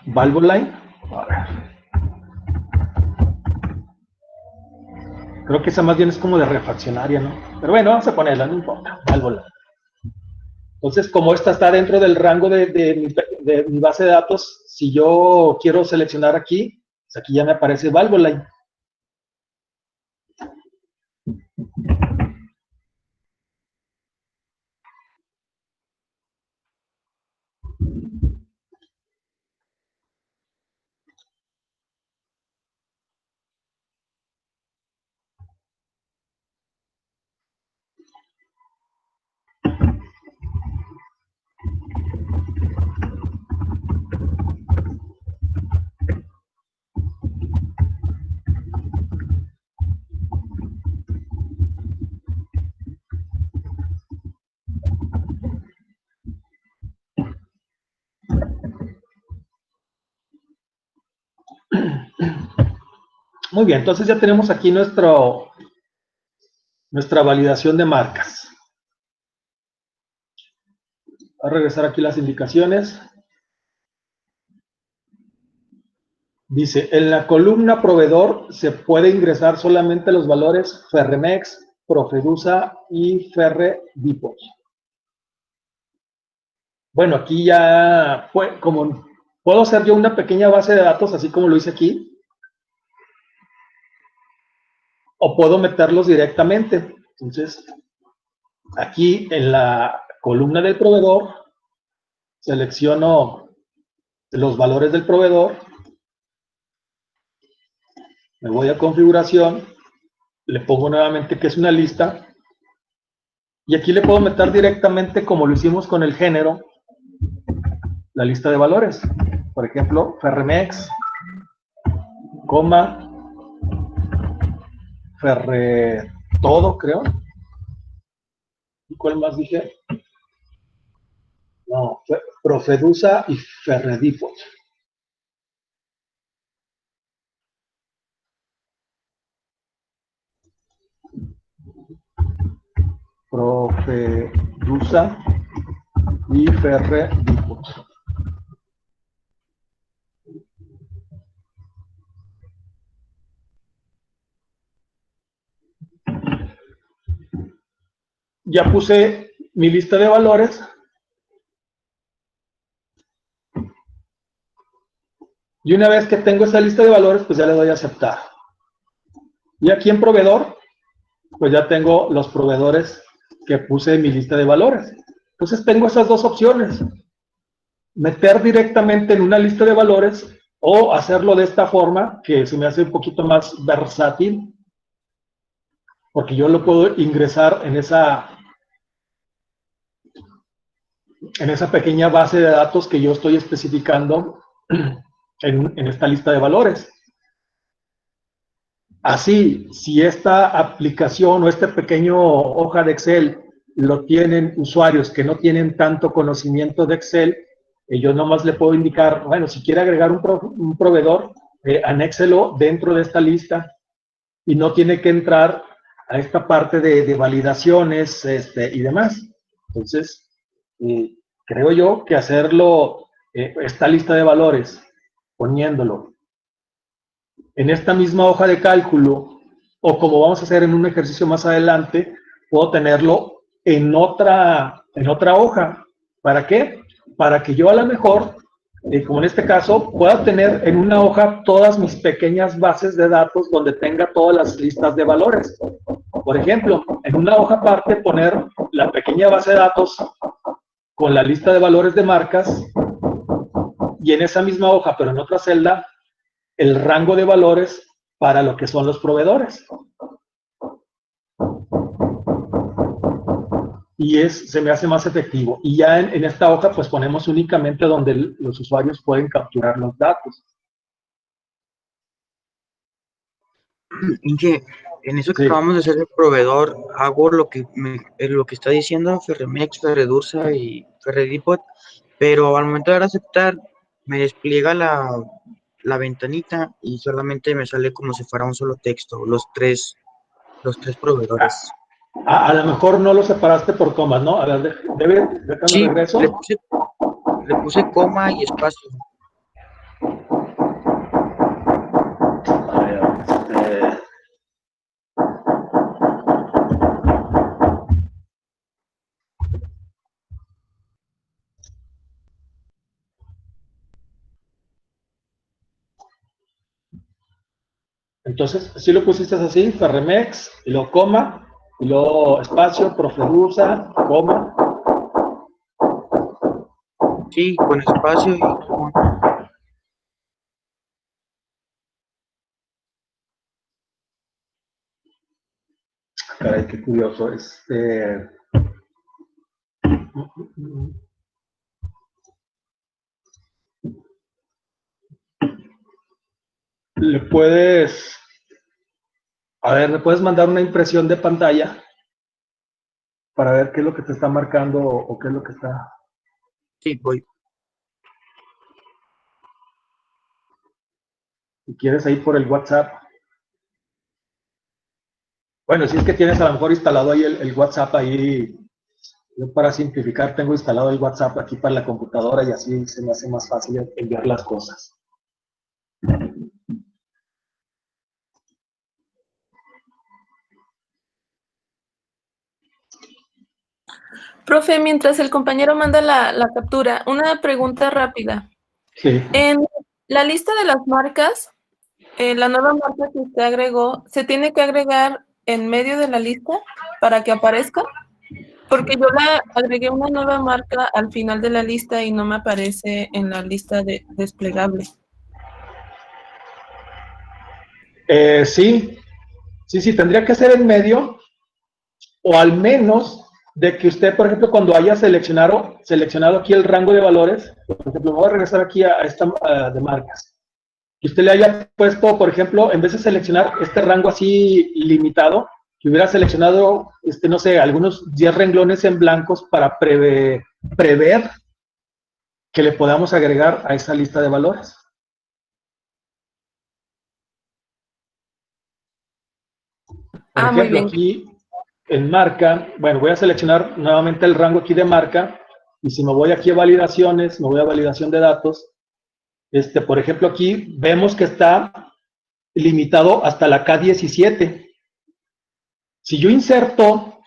Valvoline? A ver. Creo que esa más bien es como de refaccionaria, ¿no? Pero bueno, vamos a ponerla, no importa. Valvoline. Entonces, como esta está dentro del rango de mi base de datos, si yo quiero seleccionar aquí, pues aquí ya me aparece Valvoline. Muy bien, entonces ya tenemos aquí nuestra validación de marcas. Voy a regresar aquí las indicaciones. Dice, en la columna proveedor se puede ingresar solamente los valores Ferremex, Profedusa y Ferredipos. Bueno, aquí ya fue como Puedo hacer yo una pequeña base de datos, así como lo hice aquí, o puedo meterlos directamente. Entonces, aquí en la columna del proveedor, selecciono los valores del proveedor, me voy a configuración, le pongo nuevamente que es una lista, y aquí le puedo meter directamente, como lo hicimos con el género, la lista de valores. Por ejemplo, Ferremex, coma, Ferretodo, creo. ¿Y cuál más dije? No, Profedusa y Ferredipot. Profedusa y Ferredipot. Ya puse mi lista de valores. Y una vez que tengo esa lista de valores, pues ya le doy a aceptar. Y aquí en proveedor, pues ya tengo los proveedores que puse en mi lista de valores. Entonces tengo esas dos opciones. Meter directamente en una lista de valores o hacerlo de esta forma, que se me hace un poquito más versátil, porque yo lo puedo ingresar en esa pequeña base de datos que yo estoy especificando en esta lista de valores. Así, si esta aplicación o este pequeño hoja de Excel lo tienen usuarios que no tienen tanto conocimiento de Excel, yo nomás le puedo indicar, bueno, si quiere agregar un proveedor, anéxelo dentro de esta lista y no tiene que entrar a esta parte de validaciones y demás. Entonces, creo yo que hacerlo, esta lista de valores, poniéndolo en esta misma hoja de cálculo, o como vamos a hacer en un ejercicio más adelante, puedo tenerlo en otra hoja. ¿Para qué? Para que yo a lo mejor, como en este caso, pueda tener en una hoja todas mis pequeñas bases de datos donde tenga todas las listas de valores. Por ejemplo, en una hoja aparte poner la pequeña base de datos con la lista de valores de marcas y en esa misma hoja, pero en otra celda, el rango de valores para lo que son los proveedores. Y se me hace más efectivo. Y ya en esta hoja pues ponemos únicamente donde los usuarios pueden capturar los datos. Inge, en eso que Sí. acabamos de hacer el proveedor, hago lo que está diciendo Ferremex, Ferredursa y Ferredipot, pero al momento de dar a aceptar, me despliega la ventanita y solamente me sale como si fuera un solo texto, los tres proveedores. A lo mejor no lo separaste por comas, ¿no? A ver, déjame Sí, regreso. le puse coma y espacio. A ver, entonces, si lo pusiste así, Ferremex, y luego coma, y luego espacio, Profedusa, coma. Sí, con espacio y coma. Caray, qué curioso. Le puedes, a ver, ¿me puedes mandar una impresión de pantalla para ver qué es lo que te está marcando o qué es lo que está? Sí, voy. Si quieres ahí por el WhatsApp. Bueno, si es que tienes a lo mejor instalado ahí el WhatsApp ahí, yo para simplificar tengo instalado el WhatsApp aquí para la computadora y así se me hace más fácil enviar las cosas. Profe, mientras el compañero manda la captura, una pregunta rápida. Sí. En la lista de las marcas, la nueva marca que usted agregó, ¿se tiene que agregar en medio de la lista para que aparezca? Porque yo la agregué una nueva marca al final de la lista y no me aparece en la lista de desplegable. Sí, sí, tendría que ser en medio, o al menos de que usted, por ejemplo, cuando haya seleccionado aquí el rango de valores, por ejemplo, voy a regresar aquí a esta de marcas, que usted le haya puesto, por ejemplo, en vez de seleccionar este rango así limitado, que hubiera seleccionado, no sé, algunos 10 renglones en blancos para prever que le podamos agregar a esa lista de valores. Por Muy ejemplo, bien. aquí en marca, bueno, voy a seleccionar nuevamente el rango aquí de marca, y si me voy aquí a validaciones, me voy a validación de datos, por ejemplo, aquí vemos que está limitado hasta la K17. Si yo inserto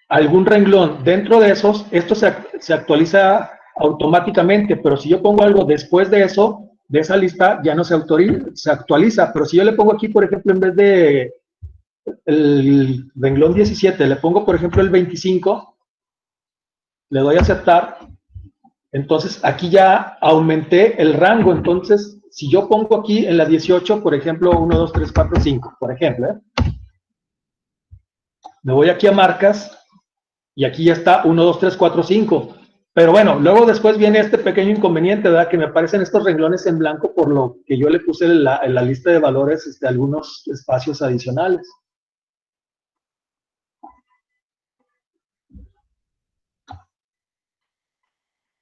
algún renglón dentro de esos, esto se actualiza automáticamente, pero si yo pongo algo después de eso, de esa lista, ya no se actualiza, pero si yo le pongo aquí, por ejemplo, en vez de el renglón 17, le pongo, por ejemplo, el 25, le doy a aceptar, entonces aquí ya aumenté el rango, entonces si yo pongo aquí en la 18, por ejemplo, 1, 2, 3, 4, 5, por ejemplo, me voy aquí a marcas, y aquí ya está 1, 2, 3, 4, 5. Pero bueno, luego después viene este pequeño inconveniente, ¿verdad? Que me aparecen estos renglones en blanco por lo que yo le puse en la lista de valores algunos espacios adicionales.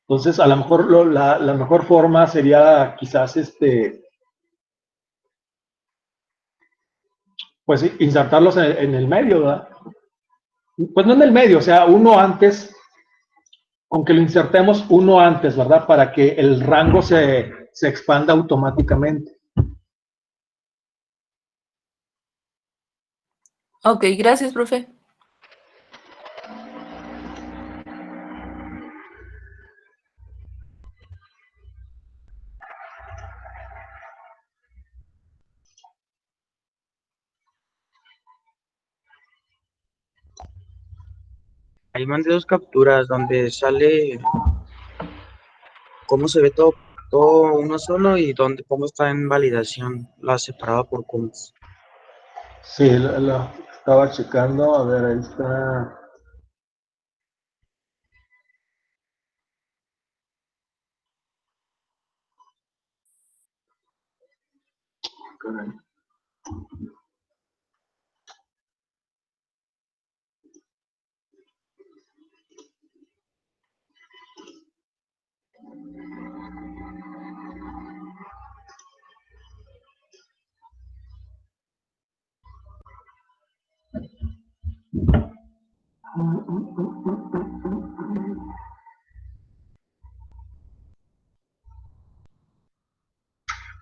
Entonces, a lo mejor la mejor forma sería quizás pues insertarlos en el medio, ¿verdad? Pues no en el medio, o sea, uno antes, aunque lo insertemos uno antes, ¿verdad? Para que el rango se expanda automáticamente. Ok, gracias, profe. Ahí mandé dos capturas donde sale cómo se ve todo uno solo y donde cómo está en validación, la separada por comas. Sí, lo estaba checando, a ver, ahí está. Caray.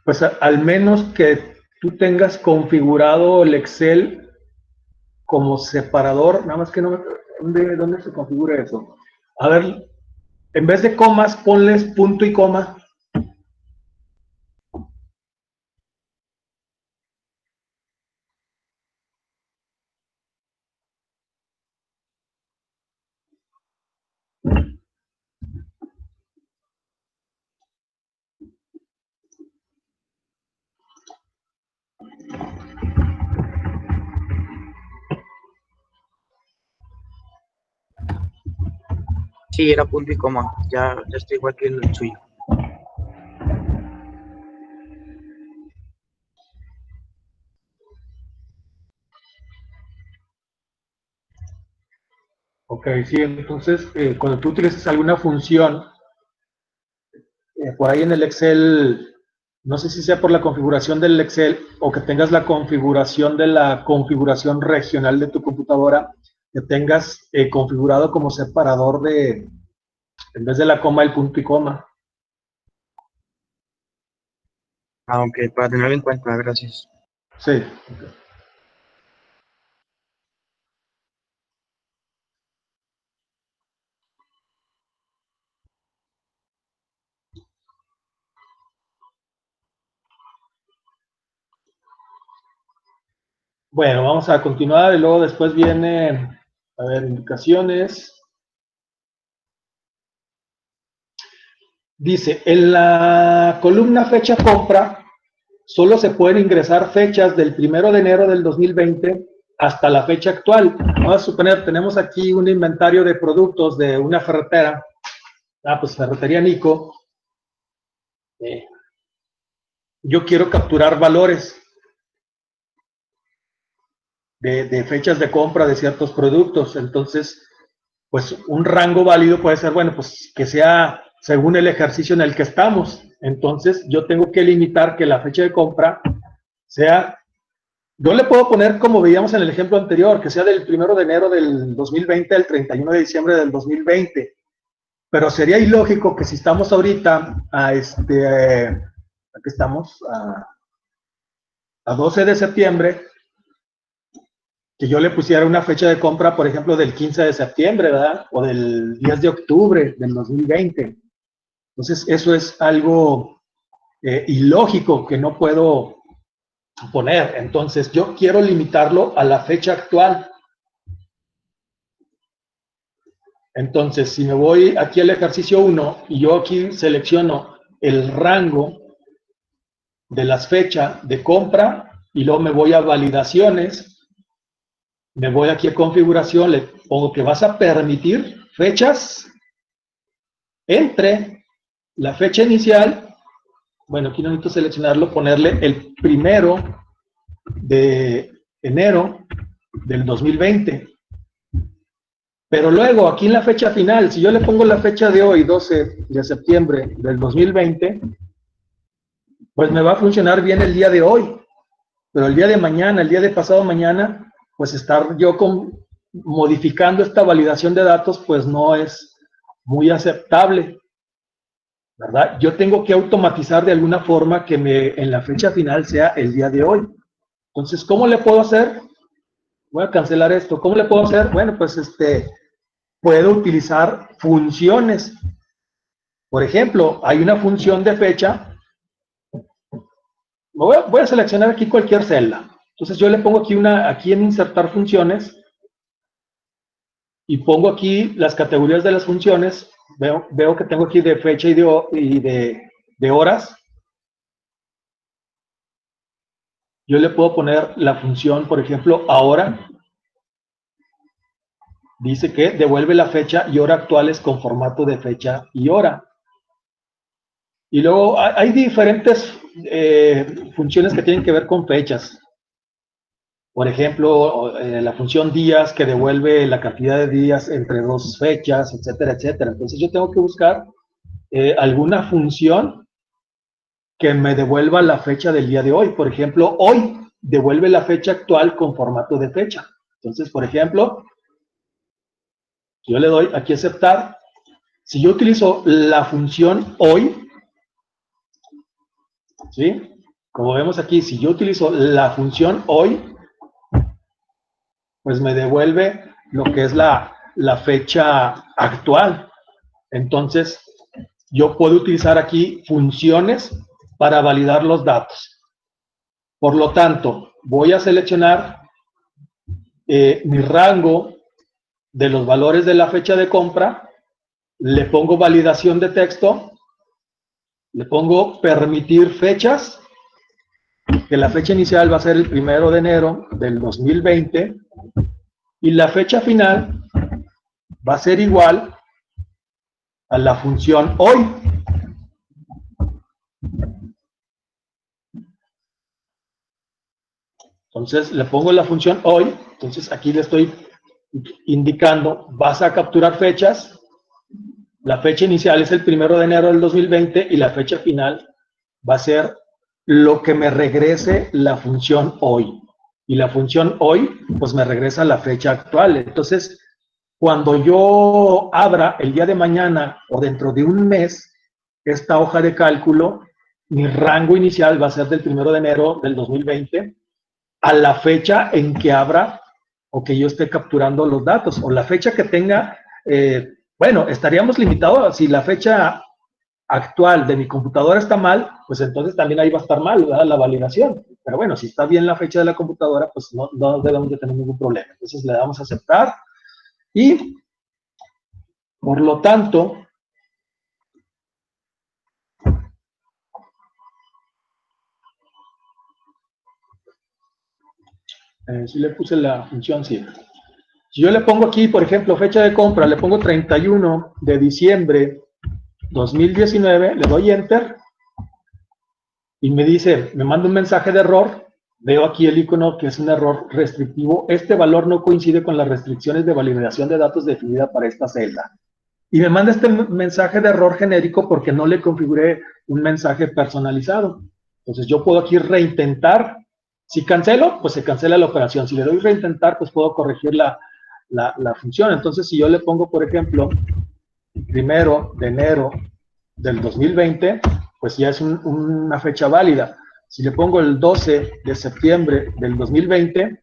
Pues al menos que tú tengas configurado el Excel como separador, nada más que no, ¿dónde se configura eso? A ver, en vez de comas, ponles punto y coma. Sí, era punto y coma, ya estoy igual que el suyo. Ok, sí, entonces cuando tú utilices alguna función, por ahí en el Excel, no sé si sea por la configuración del Excel o que tengas la configuración de la configuración regional de tu computadora, que tengas configurado como separador en vez de la coma, el punto y coma. Aunque para tenerlo en cuenta, gracias. Sí. Bueno, vamos a continuar y luego después viene, a ver, indicaciones. Dice, en la columna fecha compra, solo se pueden ingresar fechas del 1 de enero del 2020 hasta la fecha actual. Vamos a suponer, tenemos aquí un inventario de productos de una ferretera. Pues Ferretería Nico. Yo quiero capturar valores de fechas de compra de ciertos productos. Entonces, pues un rango válido puede ser, bueno, pues que sea según el ejercicio en el que estamos. Entonces, yo tengo que limitar que la fecha de compra sea, yo le puedo poner, como veíamos en el ejemplo anterior, que sea del 1 de enero del 2020 al 31 de diciembre del 2020. Pero sería ilógico que si estamos ahorita aquí estamos a 12 de septiembre, que yo le pusiera una fecha de compra, por ejemplo, del 15 de septiembre, ¿verdad? O del 10 de octubre del 2020. Entonces, eso es algo ilógico que no puedo poner. Entonces, yo quiero limitarlo a la fecha actual. Entonces, si me voy aquí al ejercicio 1 y yo aquí selecciono el rango de las fechas de compra y luego me voy a validaciones, me voy aquí a configuración, le pongo que vas a permitir fechas entre la fecha inicial, bueno, aquí no necesito seleccionarlo, ponerle el 1 de enero del 2020. Pero luego, aquí en la fecha final, si yo le pongo la fecha de hoy, 12 de septiembre del 2020, pues me va a funcionar bien el día de hoy. Pero el día de mañana, el día de pasado mañana, pues estar yo modificando esta validación de datos, pues no es muy aceptable, ¿verdad? Yo tengo que automatizar de alguna forma que en la fecha final sea el día de hoy. Entonces, ¿cómo le puedo hacer? Voy a cancelar esto. ¿Cómo le puedo hacer? Bueno, pues puedo utilizar funciones. Por ejemplo, hay una función de fecha. Voy a seleccionar aquí cualquier celda. Entonces yo le pongo aquí en insertar funciones y pongo aquí las categorías de las funciones. Veo que tengo aquí de fecha y de horas. Yo le puedo poner la función, por ejemplo, ahora. Dice que devuelve la fecha y hora actuales con formato de fecha y hora. Y luego hay diferentes funciones que tienen que ver con fechas. Por ejemplo, la función días que devuelve la cantidad de días entre dos fechas, etcétera, etcétera. Entonces yo tengo que buscar alguna función que me devuelva la fecha del día de hoy. Por ejemplo, hoy devuelve la fecha actual con formato de fecha. Entonces, por ejemplo, yo le doy aquí aceptar. Si yo utilizo la función hoy, ¿sí? Como vemos aquí, si yo utilizo la función hoy, pues me devuelve lo que es la fecha actual. Entonces, yo puedo utilizar aquí funciones para validar los datos. Por lo tanto, voy a seleccionar mi rango de los valores de la fecha de compra, le pongo validación de texto, le pongo permitir fechas, que la fecha inicial va a ser el 1 de enero del 2020 y la fecha final va a ser igual a la función hoy. Entonces le pongo la función hoy, entonces aquí le estoy indicando, vas a capturar fechas, la fecha inicial es el 1 de enero del 2020 y la fecha final va a ser lo que me regrese la función hoy. Y la función hoy, pues me regresa la fecha actual. Entonces, cuando yo abra el día de mañana o dentro de un mes esta hoja de cálculo, mi rango inicial va a ser del 1 de enero del 2020 a la fecha en que abra o que yo esté capturando los datos, o la fecha que tenga, bueno, estaríamos limitados si la fecha actual de mi computadora está mal, pues entonces también ahí va a estar mal, ¿verdad? La validación. Pero bueno, si está bien la fecha de la computadora, pues no debemos de tener ningún problema. Entonces le damos a aceptar y, por lo tanto, si le puse la función, sí. Si yo le pongo aquí, por ejemplo, fecha de compra, le pongo 31 de diciembre 2019, le doy Enter y me dice, me manda un mensaje de error. Veo aquí el icono que es un error restrictivo. Este valor no coincide con las restricciones de validación de datos definida para esta celda. Y me manda este mensaje de error genérico porque no le configuré un mensaje personalizado. Entonces yo puedo aquí reintentar. Si cancelo, pues se cancela la operación. Si le doy reintentar, pues puedo corregir la función. Entonces si yo le pongo, por ejemplo, 1 de enero del 2020, pues ya es una fecha válida. Si le pongo el 12 de septiembre del 2020,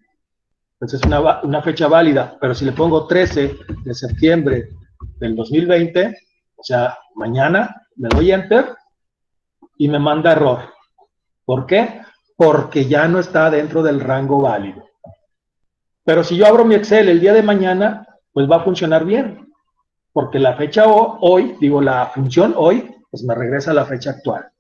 pues es una fecha válida. Pero si le pongo 13 de septiembre del 2020, o sea, mañana, le doy Enter y me manda error. ¿Por qué? Porque ya no está dentro del rango válido. Pero si yo abro mi Excel el día de mañana, pues va a funcionar bien. Porque la fecha hoy, digo, la función hoy, pues me regresa a la fecha actual.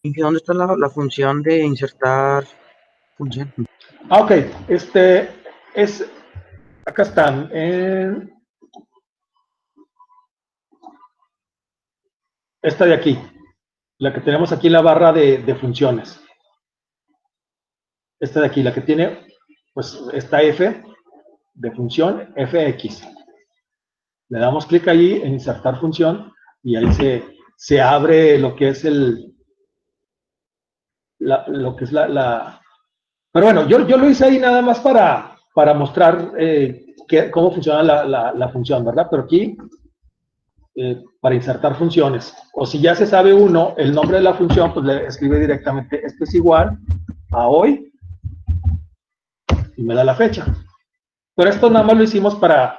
¿Y dónde está la función de insertar función? Ah, ok. Acá están. Esta de aquí. La que tenemos aquí en la barra de funciones. Esta de aquí, la que tiene, pues, esta F de función, FX. Le damos clic ahí en insertar función y ahí se abre lo que es Pero bueno, yo lo hice ahí nada más para mostrar cómo funciona la función, ¿verdad? Pero aquí, para insertar funciones. O si ya se sabe uno el nombre de la función, pues le escribe directamente, esto es igual a hoy, y me da la fecha. Pero esto nada más lo hicimos para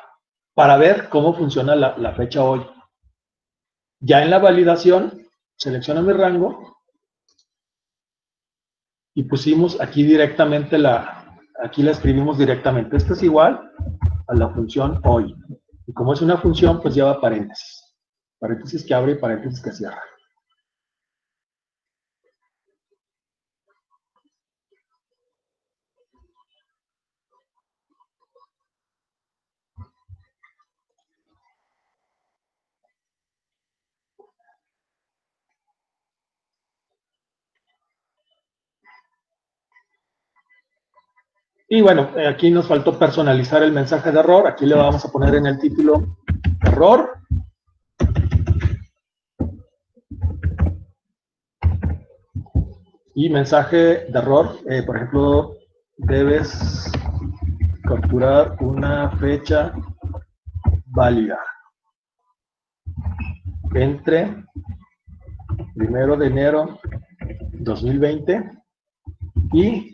ver cómo funciona la fecha hoy. Ya en la validación, selecciono mi rango y pusimos aquí directamente aquí la escribimos directamente. Esto es igual a la función hoy. Y como es una función, pues lleva paréntesis. Paréntesis que abre y paréntesis que cierra. Y bueno, aquí nos faltó personalizar el mensaje de error. Aquí le vamos a poner en el título error. Y mensaje de error, por ejemplo, debes capturar una fecha válida entre 1 de enero 2020 y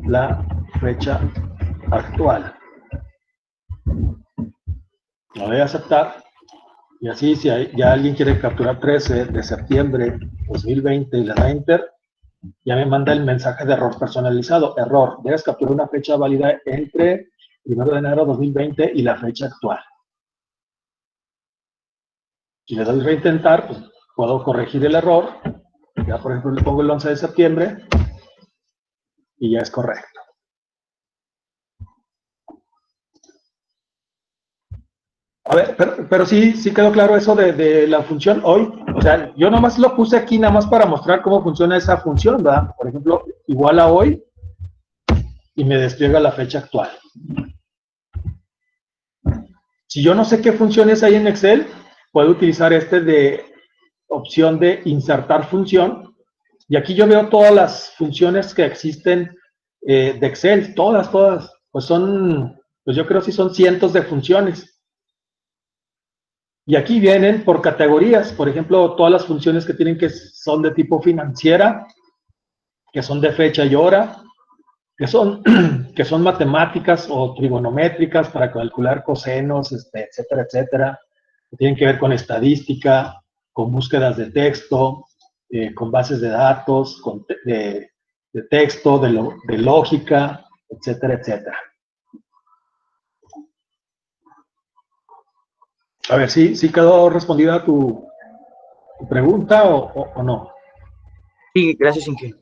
la fecha actual. Lo voy a aceptar. Y así, si ya alguien quiere capturar 13 de septiembre 2020 y le da Enter, ya me manda el mensaje de error personalizado. Error, debes capturar una fecha válida entre 1 de enero 2020 y la fecha actual. Si le doy reintentar, pues puedo corregir el error. Ya, por ejemplo, le pongo el 11 de septiembre y ya es correcto. A ver, pero sí quedó claro eso de la función hoy. O sea, yo nomás lo puse aquí nada más para mostrar cómo funciona esa función, ¿verdad? Por ejemplo, igual a hoy y me despliega la fecha actual. Si yo no sé qué funciones hay en Excel, puedo utilizar de opción de insertar función. Y aquí yo veo todas las funciones que existen de Excel, todas. Pues yo creo que sí son cientos de funciones. Y aquí vienen por categorías, por ejemplo, todas las funciones que son de tipo financiera, que son de fecha y hora, que son matemáticas o trigonométricas para calcular cosenos, etcétera, etcétera, que tienen que ver con estadística, con búsquedas de texto, con bases de datos, de texto, de lógica, etcétera, etcétera. A ver, ¿sí quedó respondida tu pregunta o no? Sí, gracias, Inge.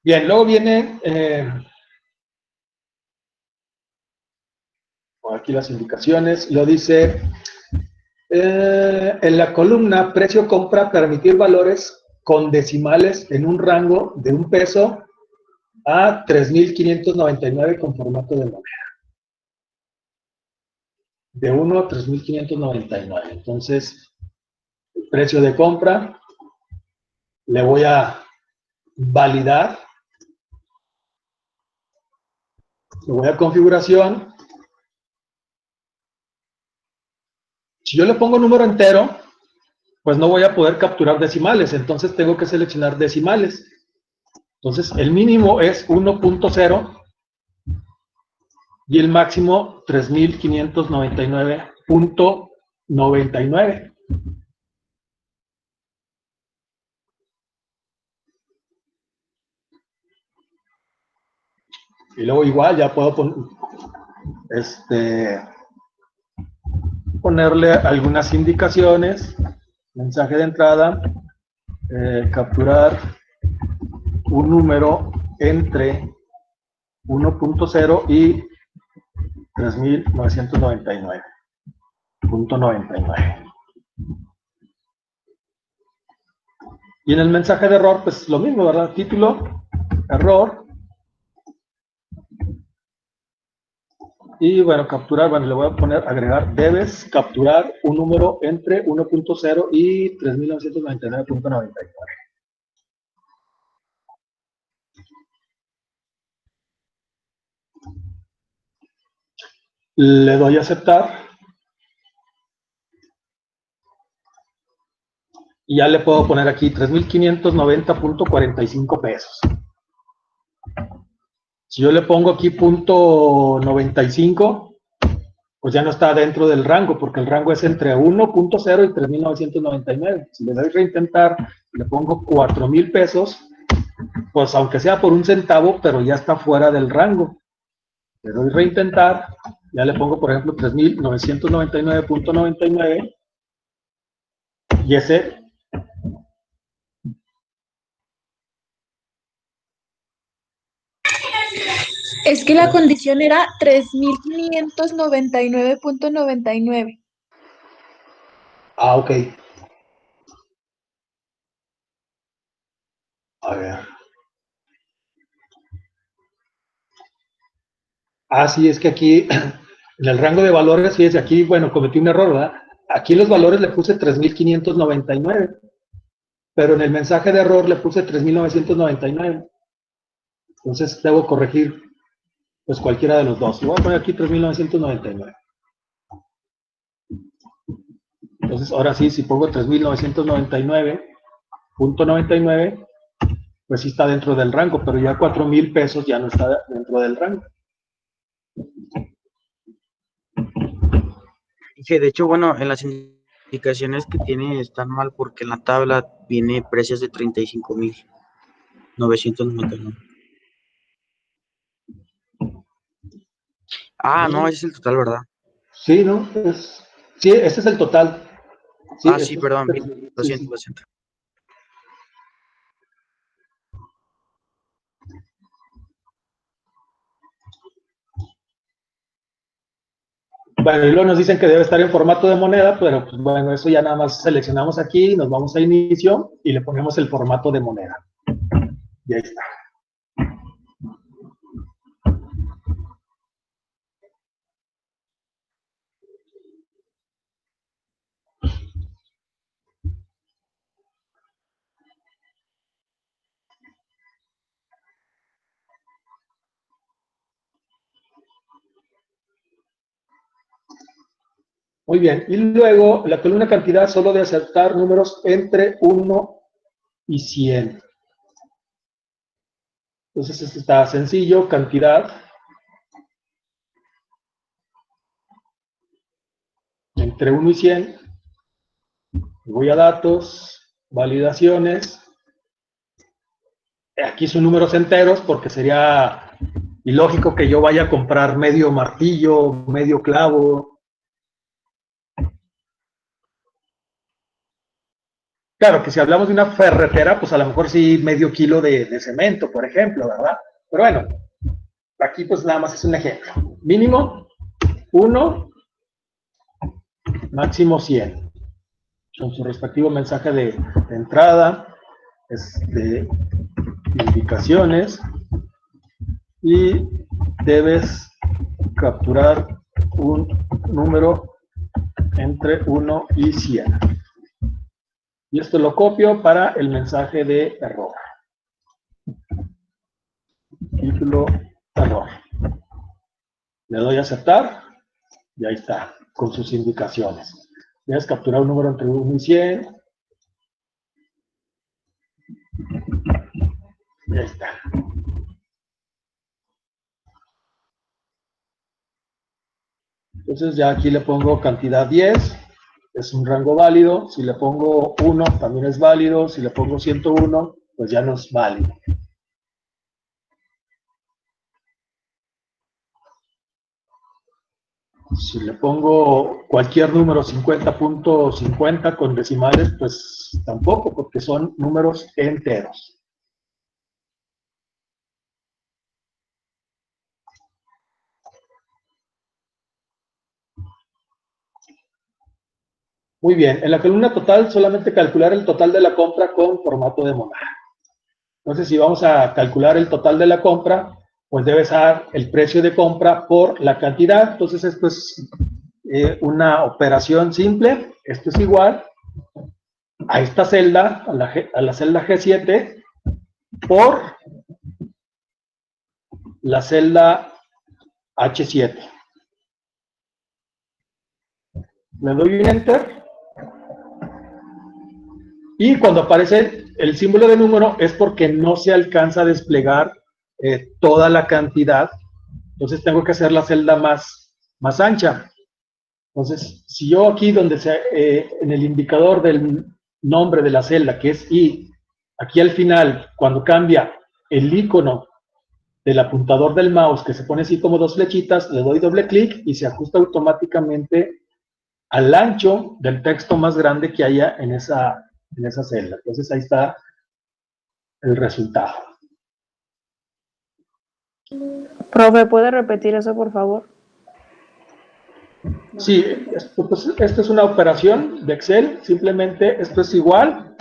Bien, luego viene aquí las indicaciones, lo dice en la columna precio compra, permitir valores con decimales en un rango de 1 peso a 3.599 con formato de moneda. De 1 a 3.599. Entonces, el precio de compra le voy a validar. Le voy a configuración. Si yo le pongo número entero, pues no voy a poder capturar decimales, entonces tengo que seleccionar decimales. Entonces, el mínimo es 1.0 y el máximo 3.599.99. Y luego igual ya puedo ponerle algunas indicaciones. Mensaje de entrada, capturar un número entre 1.0 y 3.999.99. Y en el mensaje de error, pues lo mismo, ¿verdad? Título, error. Y bueno, capturar, bueno, le voy a poner, agregar, debes capturar un número entre 1.0 y 3.999.99. Le doy a aceptar. Y ya le puedo poner aquí 3.590.45 pesos. Si yo le pongo aquí .95, pues ya no está dentro del rango, porque el rango es entre 1.0 y 3.999. Si le doy reintentar, le pongo 4,000 pesos, pues aunque sea por 1 centavo, pero ya está fuera del rango. Le doy reintentar, ya le pongo, por ejemplo, 3.999.99, y ese... Es que la condición era 3.599.99. Ah, ok. A ver. Ah, sí, es que aquí, en el rango de valores, fíjese, aquí, bueno, cometí un error, ¿verdad? Aquí los valores le puse 3.599, pero en el mensaje de error le puse 3.999. Entonces, debo corregir, pues, cualquiera de los dos. Voy a poner aquí 3.999. Entonces, ahora sí, si pongo 3.999.99, pues sí está dentro del rango, pero ya 4,000 pesos ya no está dentro del rango. Dije, de hecho, bueno, en las indicaciones que tiene están mal porque en la tabla viene precios de 35.999. Ah, no, ese es el total, ¿verdad? Sí, ¿no? Sí, ese es el total. Sí, Ah, sí, perdón, sí, lo siento, sí. lo siento. Bueno, y luego nos dicen que debe estar en formato de moneda, pero pues bueno, eso ya nada más seleccionamos aquí, nos vamos a inicio y le ponemos el formato de moneda. Y ahí está. Muy bien, y luego la columna cantidad solo de aceptar números entre 1 y 100. Entonces esto está sencillo, cantidad entre 1 y 100. Voy a datos, validaciones. Aquí son números enteros porque sería ilógico que yo vaya a comprar medio martillo, medio clavo. Claro que si hablamos de una ferretera, pues a lo mejor sí medio kilo de cemento, por ejemplo, ¿verdad? Pero bueno, aquí pues nada más es un ejemplo. Mínimo 1, máximo 100. Con su respectivo mensaje de entrada, indicaciones, y debes capturar un número entre 1 y 100. Y esto lo copio para el mensaje de error. Título error. Le doy a aceptar y ahí está, con sus indicaciones. Debes capturar un número entre 1 y 100. Y ahí está. Entonces ya aquí le pongo cantidad 10. Es un rango válido. Si le pongo 1, también es válido. Si le pongo 101, pues ya no es válido. Si le pongo cualquier número 50.50 con decimales, pues tampoco, porque son números enteros. Muy bien, en la columna total solamente calcular el total de la compra con formato de moneda. Entonces, si vamos a calcular el total de la compra, pues debes dar el precio de compra por la cantidad. Entonces, esto es una operación simple. Esto es igual a esta celda, a la celda G7, por la celda H7. Le doy un Enter. Y cuando aparece el símbolo de número es porque no se alcanza a desplegar toda la cantidad. Entonces tengo que hacer la celda más ancha. Entonces, si yo aquí en el indicador del nombre de la celda, que es I, aquí al final, cuando cambia el icono del apuntador del mouse, que se pone así como dos flechitas, le doy doble clic y se ajusta automáticamente al ancho del texto más grande que haya en esa celda. Entonces ahí está el resultado. Profe, ¿puede repetir eso, por favor? Sí, esto es una operación de Excel. Simplemente esto es igual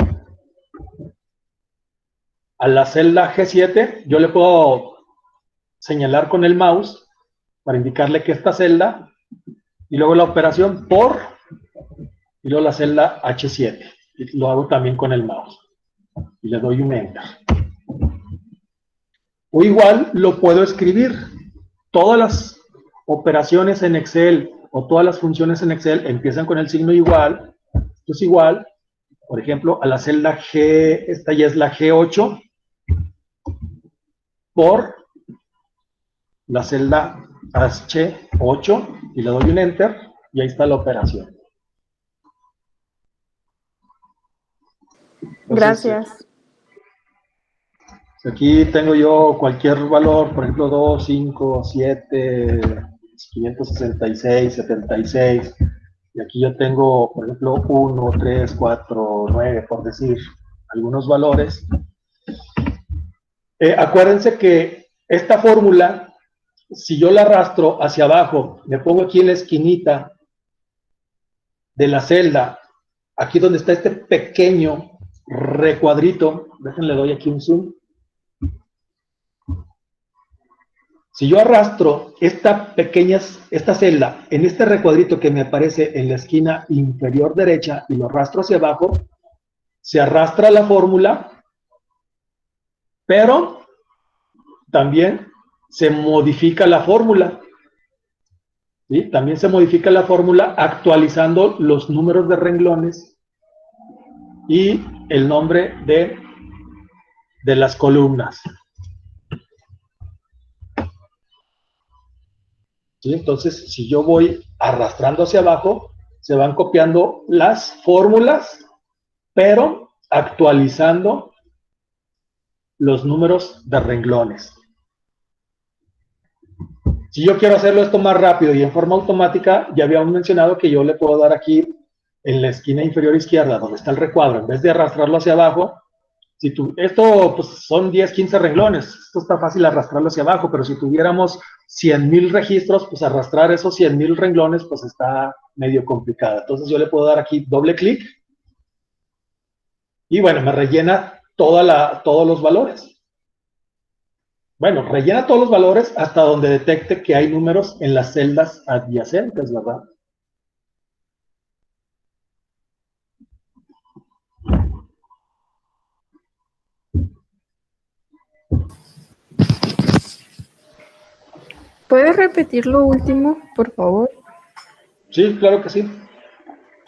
a la celda G7. Yo le puedo señalar con el mouse para indicarle que esta celda, y luego la operación por, y luego la celda H7. Y lo hago también con el mouse. Y le doy un Enter. O igual lo puedo escribir. Todas las operaciones en Excel o todas las funciones en Excel empiezan con el signo igual. Esto es igual, por ejemplo, a la celda G, esta ya es la G8, por la celda H8, y le doy un Enter, y ahí está la operación. Entonces, Gracias. aquí tengo yo cualquier valor, por ejemplo, 2, 5, 7, 566, 76. Y aquí yo tengo, por ejemplo, 1, 3, 4, 9, por decir algunos valores. Acuérdense que esta fórmula, si yo la arrastro hacia abajo, me pongo aquí en la esquinita de la celda, aquí donde está este pequeño recuadrito, déjenle doy aquí un zoom. Si yo arrastro esta celda en este recuadrito que me aparece en la esquina inferior derecha y lo arrastro hacia abajo, se arrastra la fórmula, pero también se modifica la fórmula. ¿sí? También se modifica la fórmula actualizando los números de renglones y el nombre de las columnas. ¿Sí? Entonces, si yo voy arrastrando hacia abajo, se van copiando las fórmulas, pero actualizando los números de renglones. Si yo quiero hacerlo esto más rápido y en forma automática, ya habíamos mencionado que yo le puedo dar aquí en la esquina inferior izquierda, donde está el recuadro, en vez de arrastrarlo hacia abajo, esto pues, son 10, 15 renglones, esto está fácil arrastrarlo hacia abajo, pero si tuviéramos 100,000 registros, pues arrastrar esos 100,000 renglones, pues está medio complicado. Entonces yo le puedo dar aquí doble clic, y bueno, me rellena todos los valores. Bueno, rellena todos los valores hasta donde detecte que hay números en las celdas adyacentes, ¿verdad? ¿Puedes repetir lo último, por favor? Sí, claro que sí.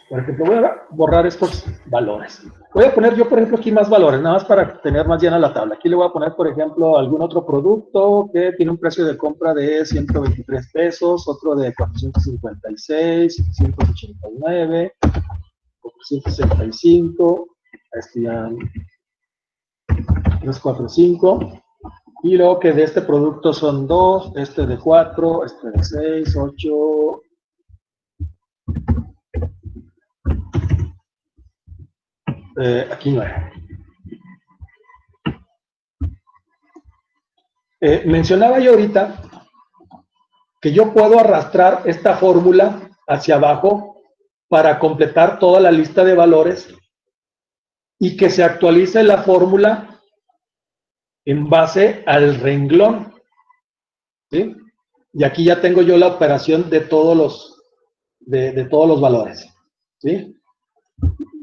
Por ejemplo, voy a borrar estos valores. Voy a poner yo, por ejemplo, aquí más valores, nada más para tener más llena la tabla. Aquí le voy a poner, por ejemplo, algún otro producto que tiene un precio de compra de 123 pesos, otro de 456, 789, 465, este ya 345. Y luego que de este producto son 2, este de 4, este de 6, 8... aquí 9. Mencionaba yo ahorita que yo puedo arrastrar esta fórmula hacia abajo para completar toda la lista de valores y que se actualice la fórmula en base al renglón, ¿sí? Y aquí ya tengo yo la operación de todos los valores, ¿sí?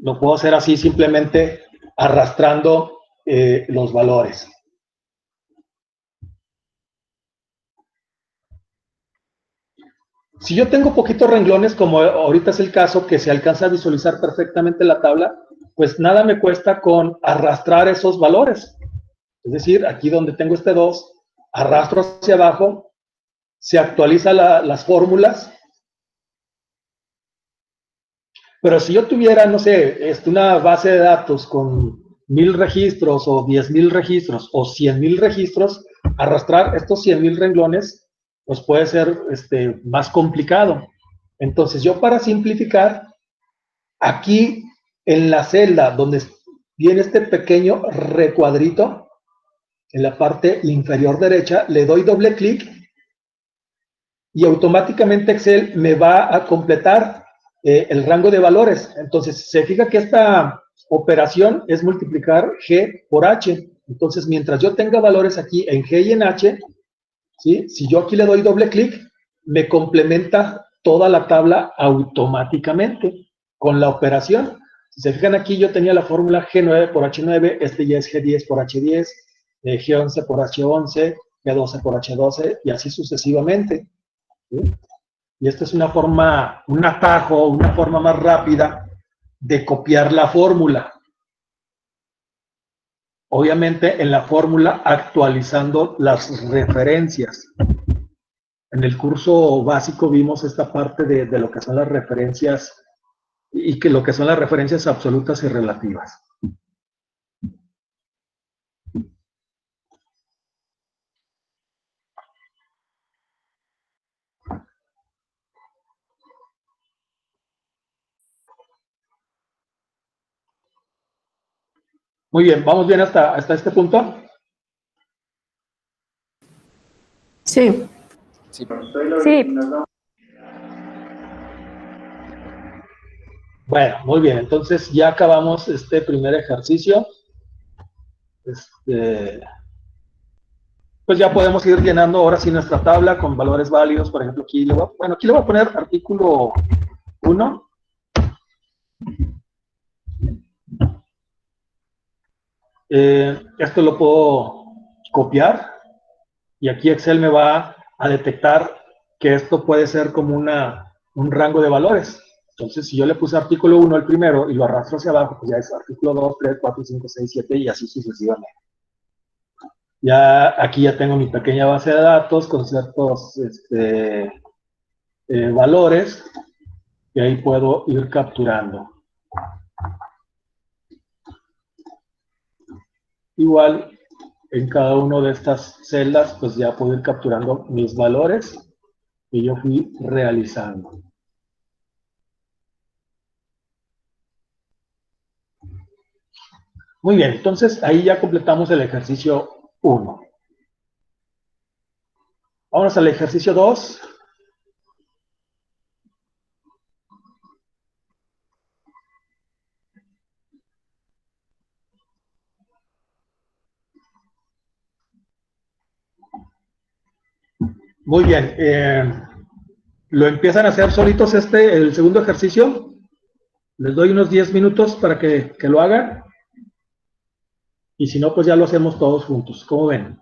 Lo puedo hacer así simplemente arrastrando los valores. Si yo tengo poquitos renglones, como ahorita es el caso, que se alcanza a visualizar perfectamente la tabla, pues nada me cuesta con arrastrar esos valores. Es decir, aquí donde tengo este 2, arrastro hacia abajo, se actualizan las fórmulas. Pero si yo tuviera, no sé, una base de datos con 1000 registros o 10,000 registros o 100,000 registros, arrastrar estos 100,000 renglones pues puede ser más complicado. Entonces yo, para simplificar, aquí en la celda donde viene este pequeño recuadrito, en la parte inferior derecha, le doy doble clic y automáticamente Excel me va a completar el rango de valores. Entonces se fija que esta operación es multiplicar G por H. Entonces, mientras yo tenga valores aquí en G y en H, ¿sí? Si yo aquí le doy doble clic, me complementa toda la tabla automáticamente con la operación. Si se fijan aquí, yo tenía la fórmula G9 por H9, este ya es G10 por H10, G11 por H11, G12 por H12, y así sucesivamente, ¿sí? Y esta es una forma, un atajo, una forma más rápida de copiar la fórmula. Obviamente en la fórmula actualizando las referencias. En el curso básico vimos esta parte de lo que son las referencias y que lo que son las referencias absolutas y relativas. Muy bien, ¿vamos bien hasta este punto? Sí. Sí. Sí. Bueno, muy bien, entonces ya acabamos este primer ejercicio. Pues ya podemos ir llenando ahora sí nuestra tabla con valores válidos. Por ejemplo, aquí aquí le voy a poner artículo 1. Esto lo puedo copiar y aquí Excel me va a detectar que esto puede ser como un rango de valores. Entonces, si yo le puse artículo 1 al primero y lo arrastro hacia abajo, pues ya es artículo 2, 3, 4, 5, 6, 7 y así sucesivamente. Ya aquí ya tengo mi pequeña base de datos con ciertos valores y ahí puedo ir capturando. Igual, en cada una de estas celdas, pues ya puedo ir capturando mis valores que yo fui realizando. Muy bien, entonces ahí ya completamos el ejercicio 1. Vámonos al ejercicio 2. Muy bien, lo empiezan a hacer solitos el segundo ejercicio. Les doy unos 10 minutos para que lo hagan. Y si no, pues ya lo hacemos todos juntos. ¿Cómo ven?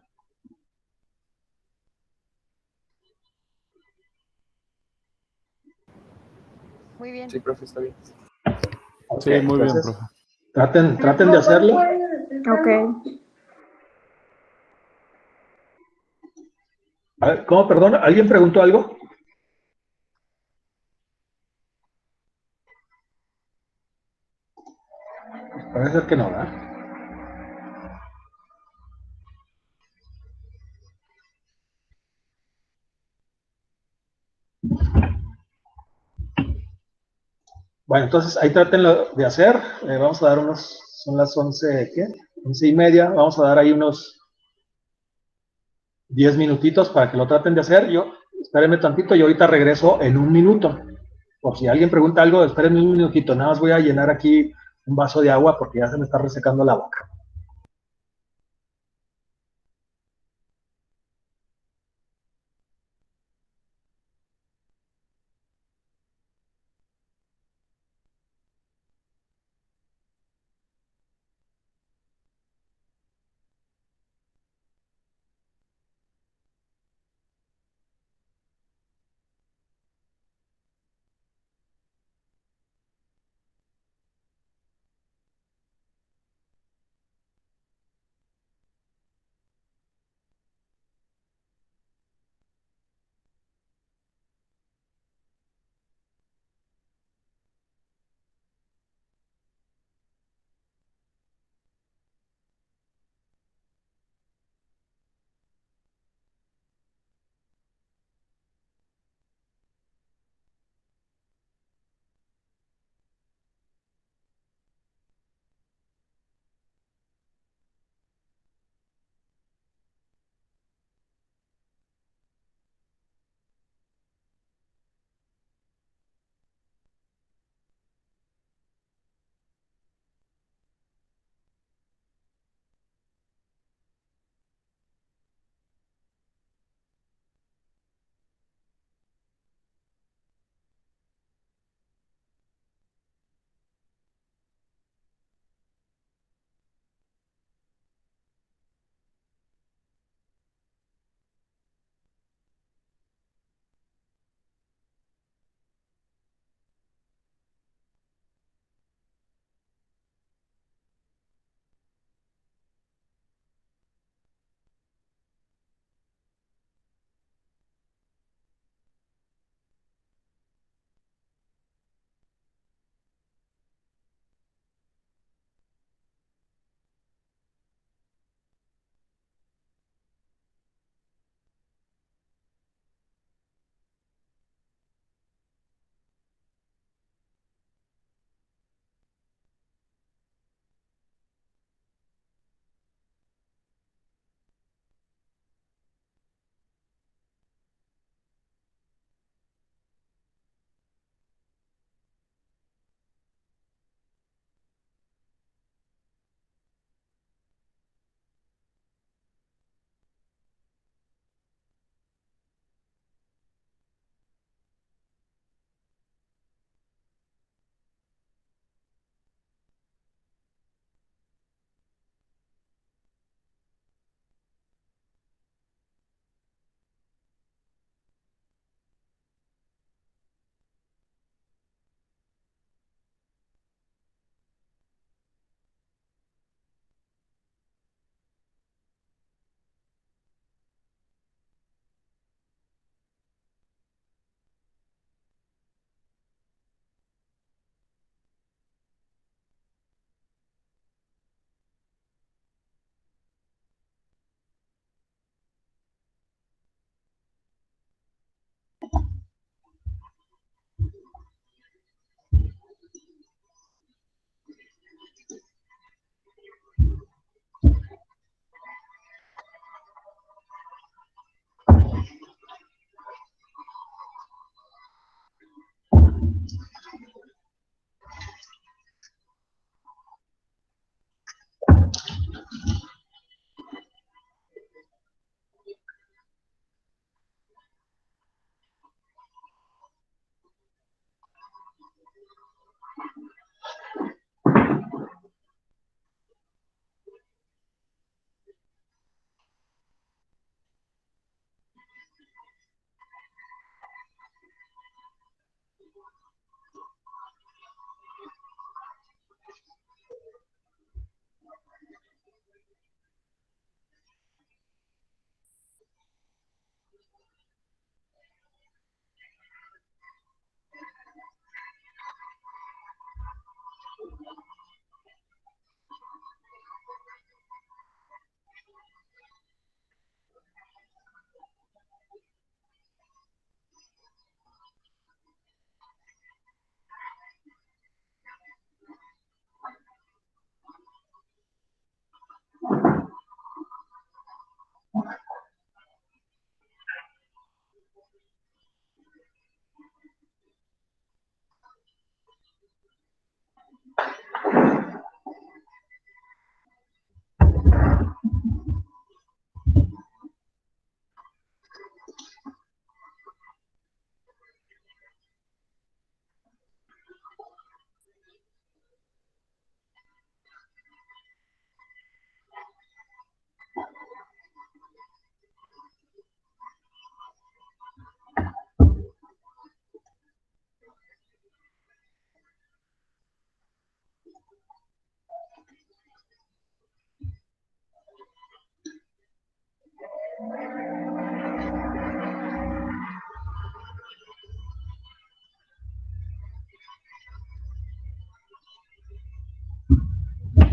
Muy bien. Sí, profe, está bien. Ok, Sí, muy bien, entonces, profe. traten de hacerlo. Ok. A ver, ¿cómo? Perdón, ¿alguien preguntó algo? Parece ser que no, ¿verdad? Bueno, entonces ahí traten de hacer. Vamos a dar son las 11, ¿qué? 11:30. Vamos a dar ahí unos 10 minutitos para que lo traten de hacer. Espérenme tantito y ahorita regreso en un minuto. Por si alguien pregunta algo, espérenme un minutito. Nada más voy a llenar aquí un vaso de agua porque ya se me está resecando la boca.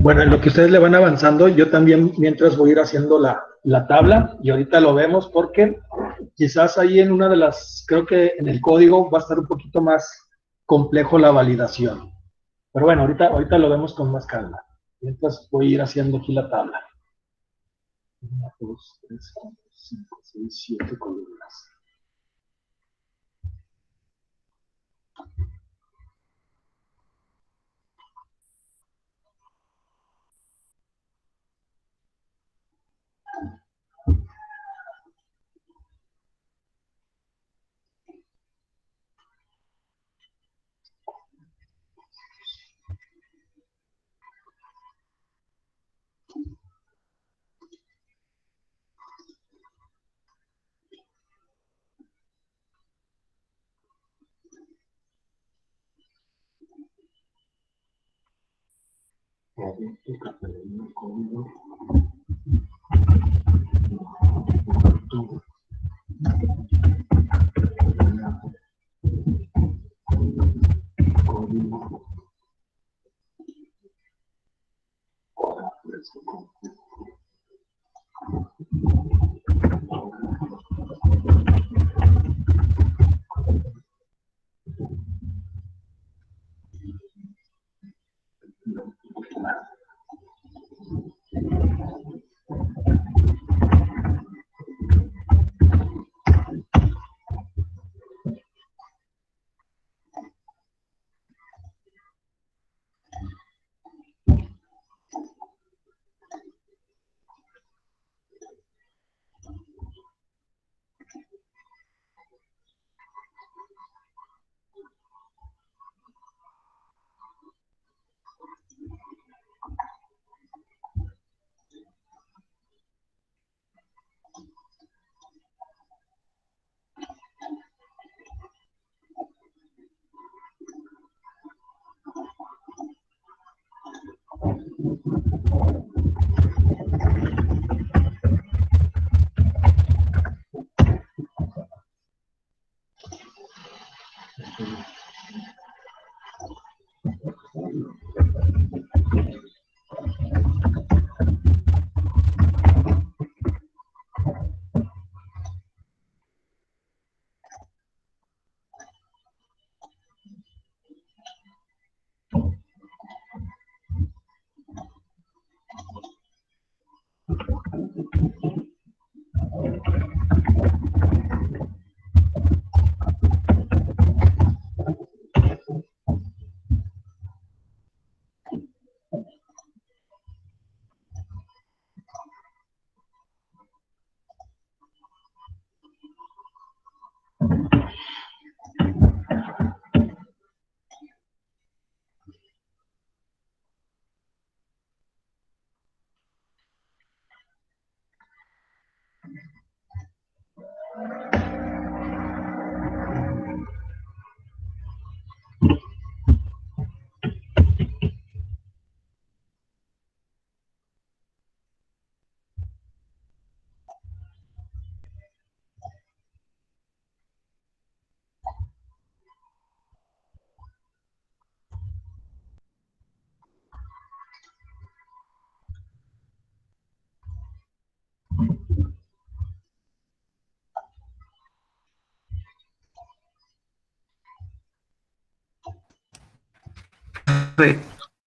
Bueno, en lo que ustedes le van avanzando, yo también mientras voy a ir haciendo la tabla y ahorita lo vemos porque quizás ahí en una de las, creo que en el código va a estar un poquito más complejo la validación. Pero bueno, ahorita lo vemos con más calma. Mientras voy a ir haciendo aquí la tabla. 1, 2, 3, 4, 5, 6, 7 columnas.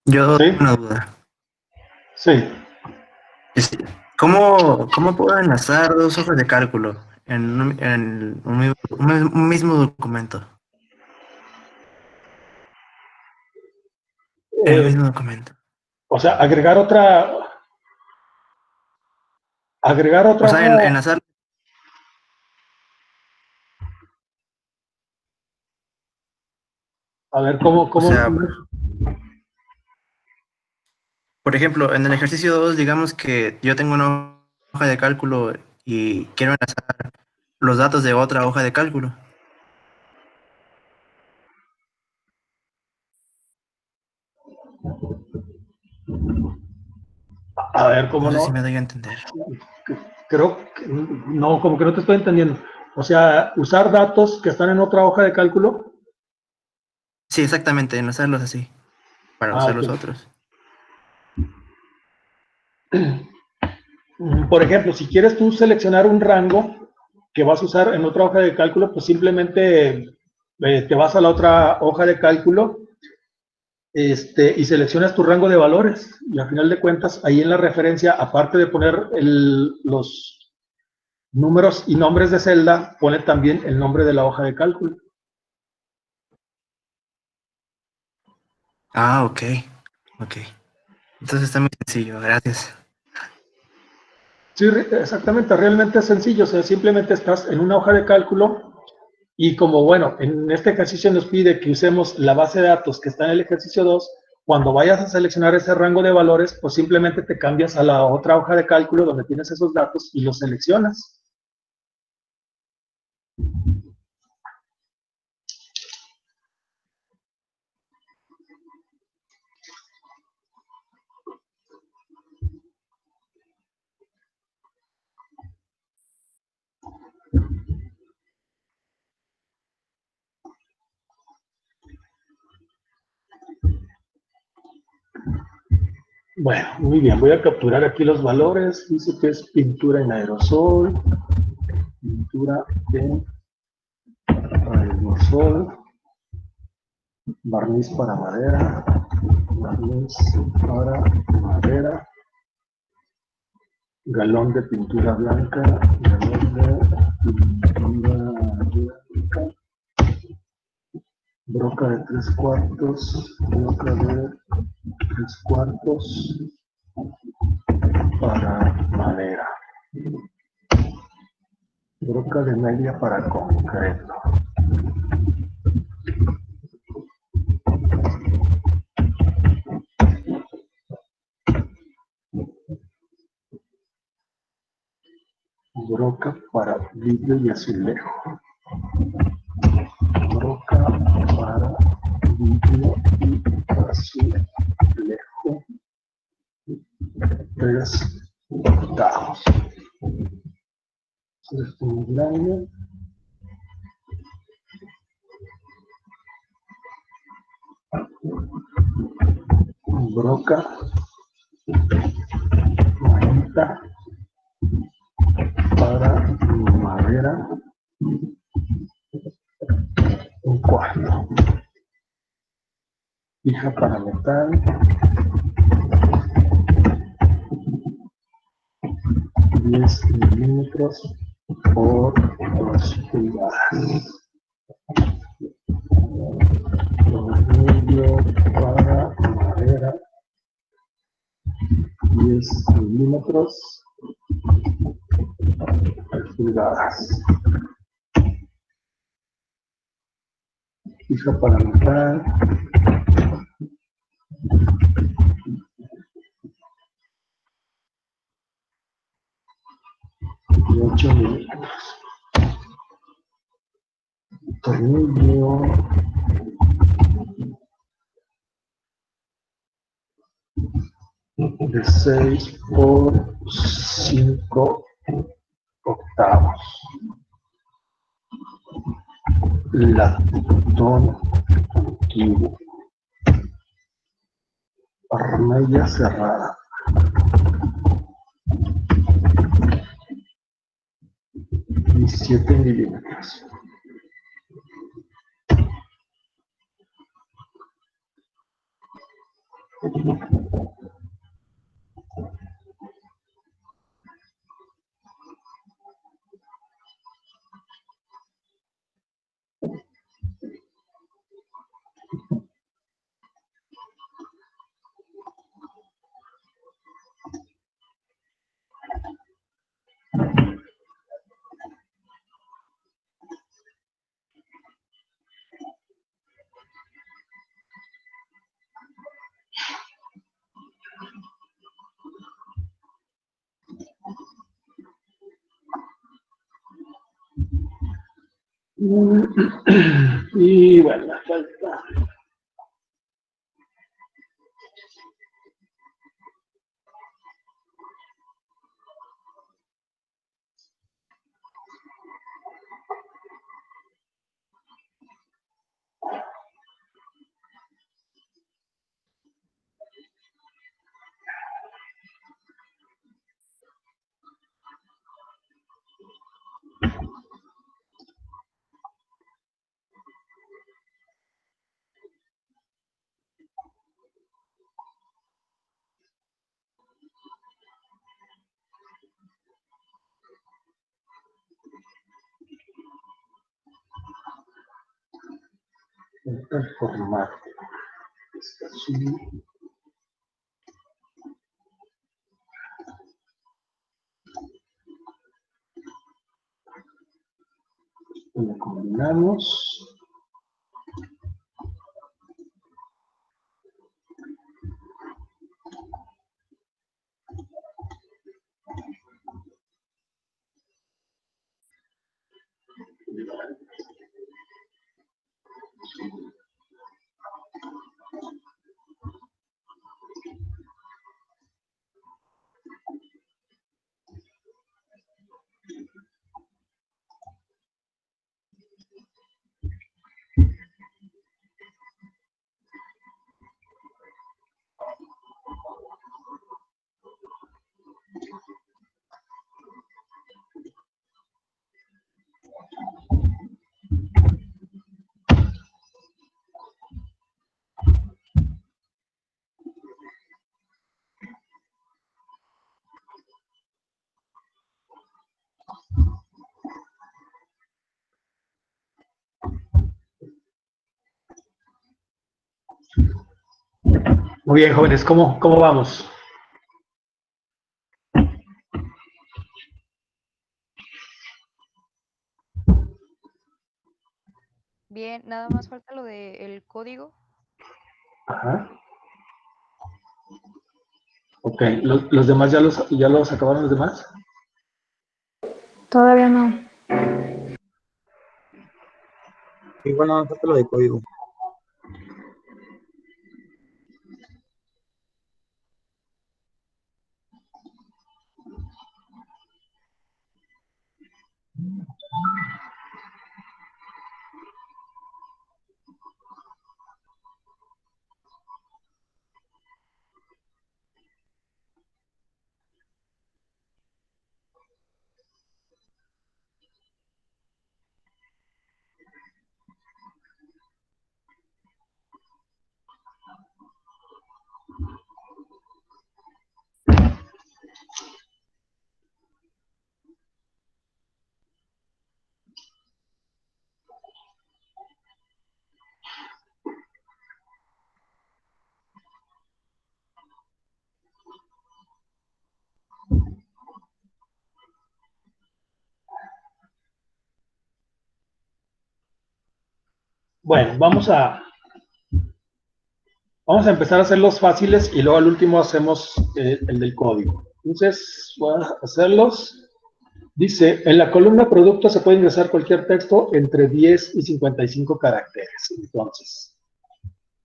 Yo ¿Sí? tengo una duda. Sí. Este, ¿Cómo puedo enlazar dos hojas de cálculo en un mismo documento? En el mismo documento. O sea, agregar O otra sea, hoja. enlazar. A ver, O sea, por ejemplo, en el ejercicio 2, digamos que yo tengo una hoja de cálculo y quiero enlazar los datos de otra hoja de cálculo. A ver, ¿cómo No sé si no? me doy a entender. Creo que no, como que no te estoy entendiendo. O sea, usar datos que están en otra hoja de cálculo. Sí, exactamente, enlazarlos así, para Ah, usar ok. los otros. Por ejemplo, si quieres tú seleccionar un rango que vas a usar en otra hoja de cálculo, pues simplemente te vas a la otra hoja de cálculo y seleccionas tu rango de valores. Y al final de cuentas, ahí en la referencia, aparte de poner los números y nombres de celda, pone también el nombre de la hoja de cálculo. Ah, ok, ok. Entonces está muy sencillo, gracias. Sí, exactamente, realmente es sencillo, o sea, simplemente estás en una hoja de cálculo y como, bueno, en este ejercicio nos pide que usemos la base de datos que está en el ejercicio 2, cuando vayas a seleccionar ese rango de valores, pues simplemente te cambias a la otra hoja de cálculo donde tienes esos datos y los seleccionas. Bueno, muy bien, voy a capturar aquí los valores. Dice que es pintura en aerosol, pintura en aerosol, barniz para madera, barniz para madera, galón de pintura blanca, galón de pintura blanca, broca de 3/4, broca de 3/4 para madera, broca de media para concreto. Broca para vidrio y azulejo. Broca para vidrio y azulejo. 3/8. Es muy grande. Broca, manita para madera, 1/4. Fija para metal, 10 milímetros por 2 pulgadas. Tornillo para madera, 10 milímetros por pulgadas. Fija para metal, 8 milímetros. Tornillo de 6 por 5 octavos. Latón antiguo. Armella cerrada. 17 milímetros. Y bueno, me falta. El formato. Está así. Lo combinamos. Muy bien, jóvenes, ¿cómo vamos? Bien, nada más falta lo del código. Ajá. Ok, ¿los demás ya los acabaron los demás? Todavía no. Igual nada más falta lo de código. Bueno, vamos a empezar a hacer los fáciles y luego al último hacemos el del código. Entonces, voy a hacerlos. Dice, en la columna producto se puede ingresar cualquier texto entre 10 y 55 caracteres. Entonces,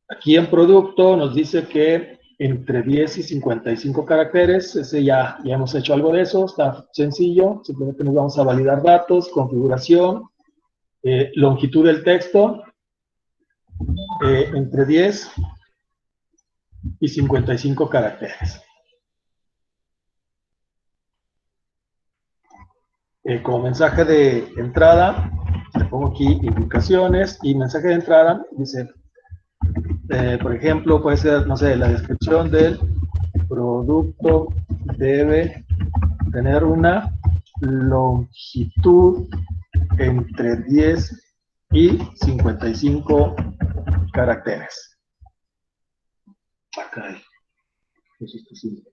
aquí en producto nos dice que entre 10 y 55 caracteres, ese ya hemos hecho algo de eso, está sencillo, simplemente nos vamos a validar datos, configuración, longitud del texto, entre 10 y 55 caracteres. Como mensaje de entrada, le pongo aquí indicaciones y mensaje de entrada dice, por ejemplo, puede ser, no sé, la descripción del producto debe tener una longitud entre 10 y 55 caracteres. Acá hay. Eso es posible.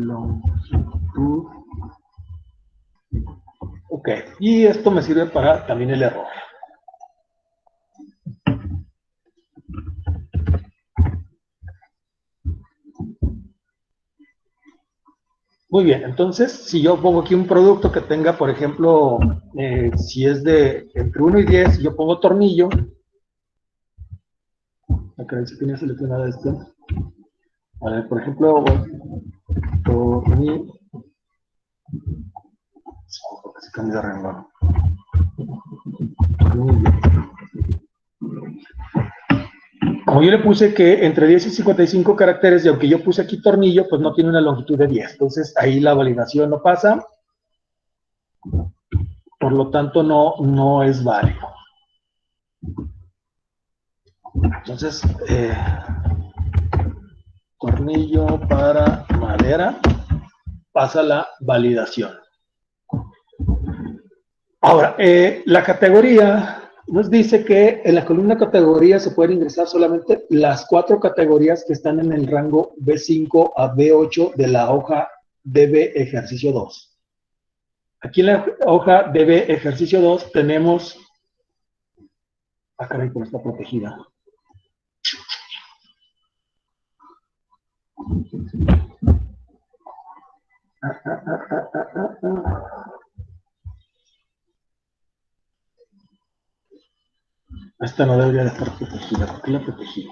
Longitud. Ok, y esto me sirve para también el error. Muy bien, entonces, si yo pongo aquí un producto que tenga, por ejemplo, si es de entre 1 y 10, yo pongo tornillo. Acá si tenía seleccionado esto. A ver, por ejemplo, tornillo. Porque se cambia de renglón. Como yo le puse que entre 10 y 55 caracteres, y aunque yo puse aquí tornillo, pues no tiene una longitud de 10. Entonces ahí la validación no pasa. Por lo tanto, no es válido. Entonces, tornillo para madera, pasa la validación. Ahora, la categoría nos dice que en la columna categoría se pueden ingresar solamente las 4 categorías que están en el rango B5 a B8 de la hoja DB ejercicio 2. Aquí en la hoja DB ejercicio 2 tenemos... Ah, caray, pero está protegida. Esta no debería de estar protegida. ¿Por qué la protegí?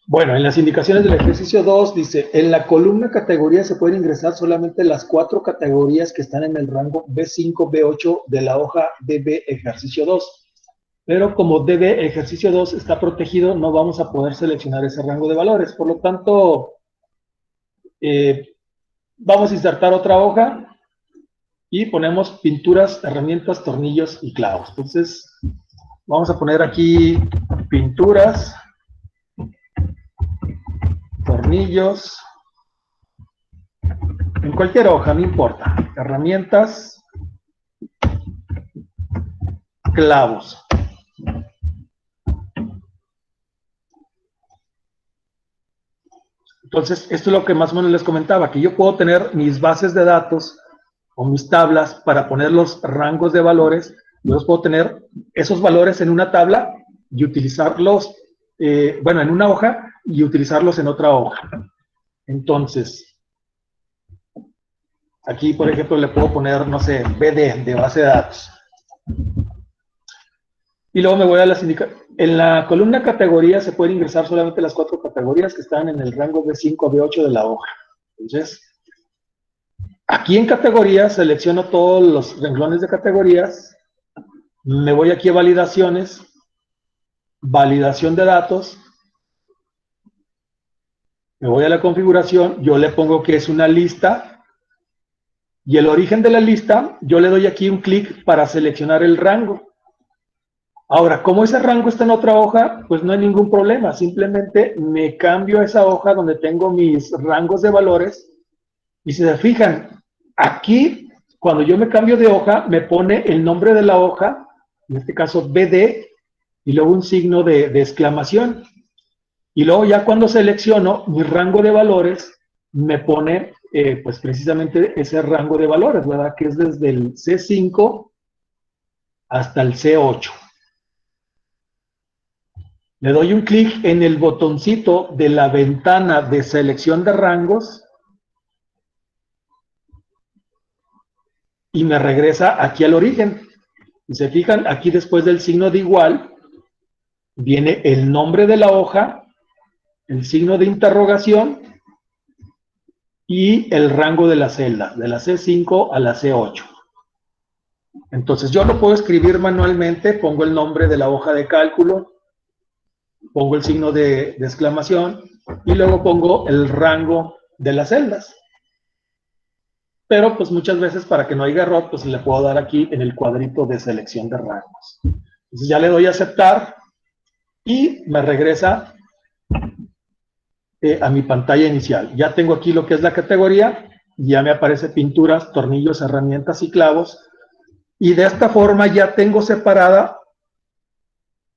Bueno, en las indicaciones del ejercicio 2 dice, en la columna categoría se pueden ingresar solamente las 4 categorías que están en el rango B5, B8 de la hoja DB ejercicio 2. Pero como DB ejercicio 2 está protegido, no vamos a poder seleccionar ese rango de valores. Por lo tanto, vamos a insertar otra hoja y ponemos pinturas, herramientas, tornillos y clavos. Entonces, vamos a poner aquí pinturas, tornillos, en cualquier hoja, no importa. Herramientas, clavos. Entonces, esto es lo que más o menos les comentaba, que yo puedo tener mis bases de datos o mis tablas para poner los rangos de valores. Yo puedo tener esos valores en una tabla y utilizarlos, bueno, en una hoja y utilizarlos en otra hoja. Entonces, aquí, por ejemplo, le puedo poner, no sé, BD, de base de datos. Y luego me voy a las indicaciones. En la columna categoría se pueden ingresar solamente las 4 categorías que están en el rango B5 a B8 de la hoja. Entonces, aquí en categorías selecciono todos los renglones de categorías. Me voy aquí a validaciones, validación de datos. Me voy a la configuración, yo le pongo que es una lista. Y el origen de la lista, yo le doy aquí un clic para seleccionar el rango. Ahora, como ese rango está en otra hoja, pues no hay ningún problema. Simplemente me cambio a esa hoja donde tengo mis rangos de valores. Y si se fijan, aquí, cuando yo me cambio de hoja, me pone el nombre de la hoja, en este caso BD, y luego un signo de exclamación. Y luego ya cuando selecciono mi rango de valores, me pone pues precisamente ese rango de valores, ¿verdad? Que es desde el C5 hasta el C8. Le doy un clic en el botoncito de la ventana de selección de rangos y me regresa aquí al origen. Y se fijan, aquí después del signo de igual, viene el nombre de la hoja, el signo de interrogación y el rango de la celda, de la C5 a la C8. Entonces yo lo puedo escribir manualmente, pongo el nombre de la hoja de cálculo, pongo el signo de exclamación y luego pongo el rango de las celdas. Pero pues muchas veces para que no haya error, pues le puedo dar aquí en el cuadrito de selección de rangos. Entonces ya le doy a aceptar y me regresa a mi pantalla inicial. Ya tengo aquí lo que es la categoría, ya me aparece pinturas, tornillos, herramientas y clavos. Y de esta forma ya tengo separada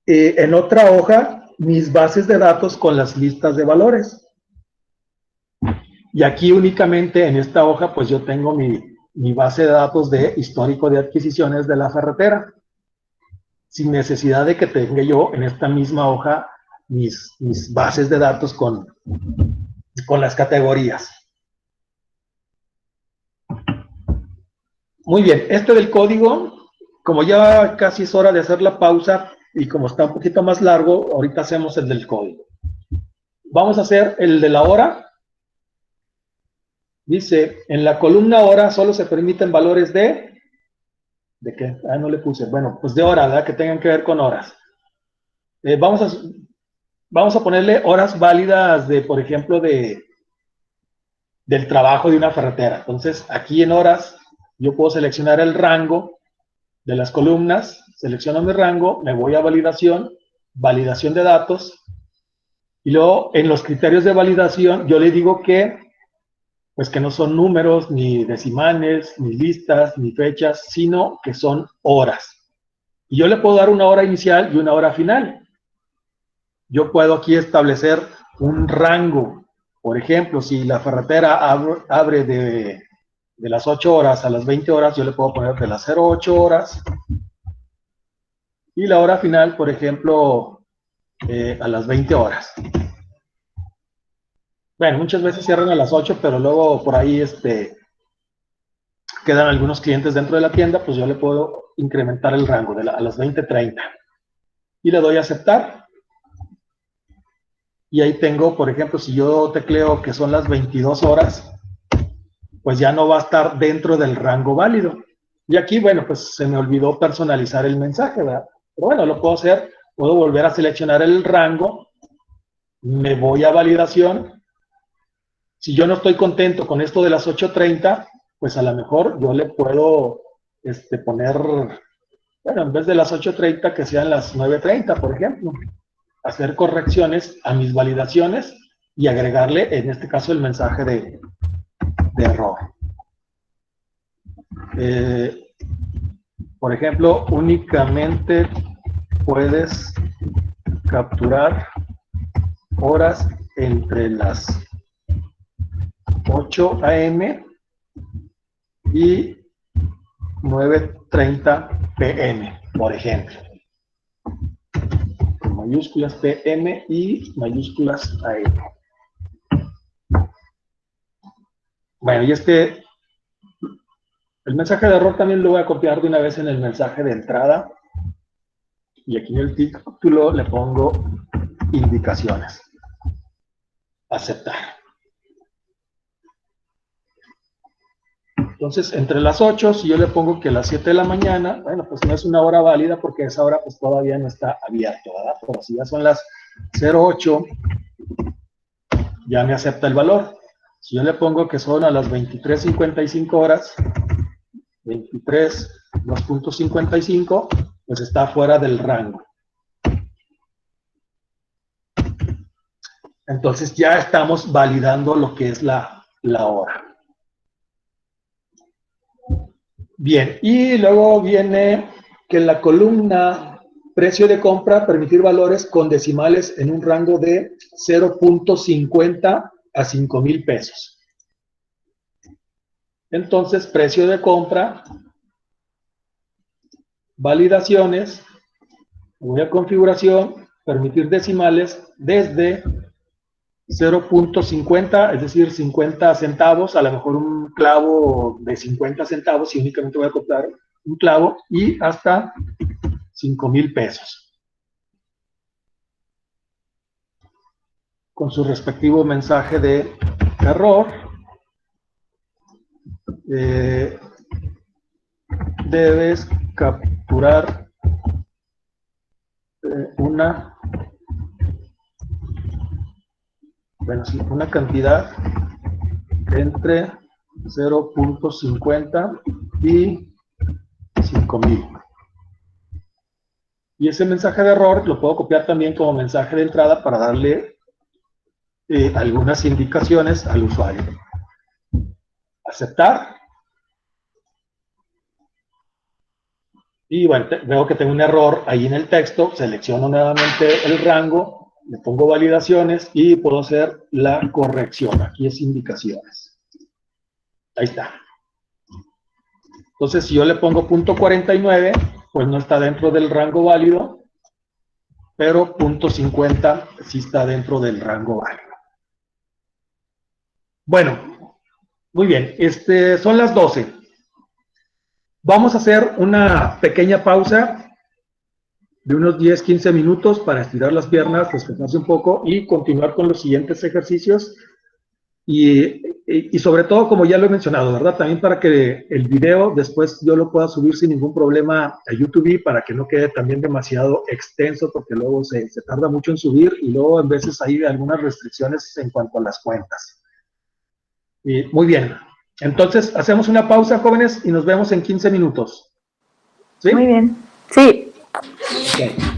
en otra hoja mis bases de datos con las listas de valores. Y aquí únicamente en esta hoja pues yo tengo mi base de datos de histórico de adquisiciones de la ferretera, sin necesidad de que tenga yo en esta misma hoja mis bases de datos con las categorías. Muy bien, este del código, como ya casi es hora de hacer la pausa y como está un poquito más largo, ahorita hacemos el del código. Vamos a hacer el de la hora. Dice, en la columna hora solo se permiten valores ¿de qué? Ah, no le puse. Bueno, pues de hora, ¿verdad? Que tengan que ver con horas. Vamos a ponerle horas válidas de, por ejemplo, del trabajo de una ferretera. Entonces, aquí en horas, yo puedo seleccionar el rango de las columnas, selecciono mi rango, me voy a validación, validación de datos, y luego en los criterios de validación, yo le digo que, pues que no son números, ni decimales, ni listas, ni fechas, sino que son horas. Y yo le puedo dar una hora inicial y una hora final. Yo puedo aquí establecer un rango. Por ejemplo, si la ferretera abre de las 8 horas a las 20 horas, yo le puedo poner de las 08 horas. Y la hora final, por ejemplo, a las 20 horas. Bueno, muchas veces cierran a las 8, pero luego por ahí quedan algunos clientes dentro de la tienda, pues yo le puedo incrementar el rango a las 20:30. Y le doy a aceptar. Y ahí tengo, por ejemplo, si yo tecleo que son las 22 horas, pues ya no va a estar dentro del rango válido. Y aquí, bueno, pues se me olvidó personalizar el mensaje, ¿verdad? Pero bueno, lo puedo hacer, puedo volver a seleccionar el rango, me voy a validación. Si yo no estoy contento con esto de las 8:30, pues a lo mejor yo le puedo poner, bueno, en vez de las 8:30 que sean las 9:30, por ejemplo. Hacer correcciones a mis validaciones y agregarle, en este caso, el mensaje de error. Por ejemplo, únicamente puedes capturar horas entre las 8 a.m. y 9:30 p.m., por ejemplo. Con mayúsculas PM y mayúsculas AM. Bueno, y el mensaje de error también lo voy a copiar de una vez en el mensaje de entrada. Y aquí en el título le pongo indicaciones. Aceptar. Entonces, entre las 8, si yo le pongo que las 7 de la mañana, bueno, pues no es una hora válida porque esa hora pues todavía no está abierto, ¿verdad? Pero si ya son las 08, ya me acepta el valor. Si yo le pongo que son a las 23:55 horas, 23:2.55, pues está fuera del rango. Entonces ya estamos validando lo que es la hora. Bien, y luego viene que la columna precio de compra, permitir valores con decimales en un rango de 0.50 a 5,000 pesos. Entonces, precio de compra, validaciones, voy a configuración, permitir decimales desde 0.50, es decir, 50 centavos, a lo mejor un clavo de 50 centavos, si únicamente voy a comprar un clavo, y hasta 5,000 pesos. Con su respectivo mensaje de error, debes capturar una cantidad entre 0.50 y 5,000. Y ese mensaje de error lo puedo copiar también como mensaje de entrada para darle algunas indicaciones al usuario. Aceptar. Y bueno, veo que tengo un error ahí en el texto, selecciono nuevamente el rango, le pongo validaciones y puedo hacer la corrección. Aquí es indicaciones. Ahí está. Entonces, si yo le pongo .49, pues no está dentro del rango válido. pero .50 sí está dentro del rango válido. Bueno, muy bien, son las 12. Vamos a hacer una pequeña pausa de unos 10-15 minutos para estirar las piernas, descansarse un poco y continuar con los siguientes ejercicios. Y sobre todo, como ya lo he mencionado, ¿verdad? También para que el video después yo lo pueda subir sin ningún problema a YouTube, para que no quede también demasiado extenso, porque luego se tarda mucho en subir y luego a veces hay algunas restricciones en cuanto a las cuentas. Y muy bien. Entonces, hacemos una pausa, jóvenes, y nos vemos en 15 minutos. ¿Sí? Muy bien. Sí. Ok.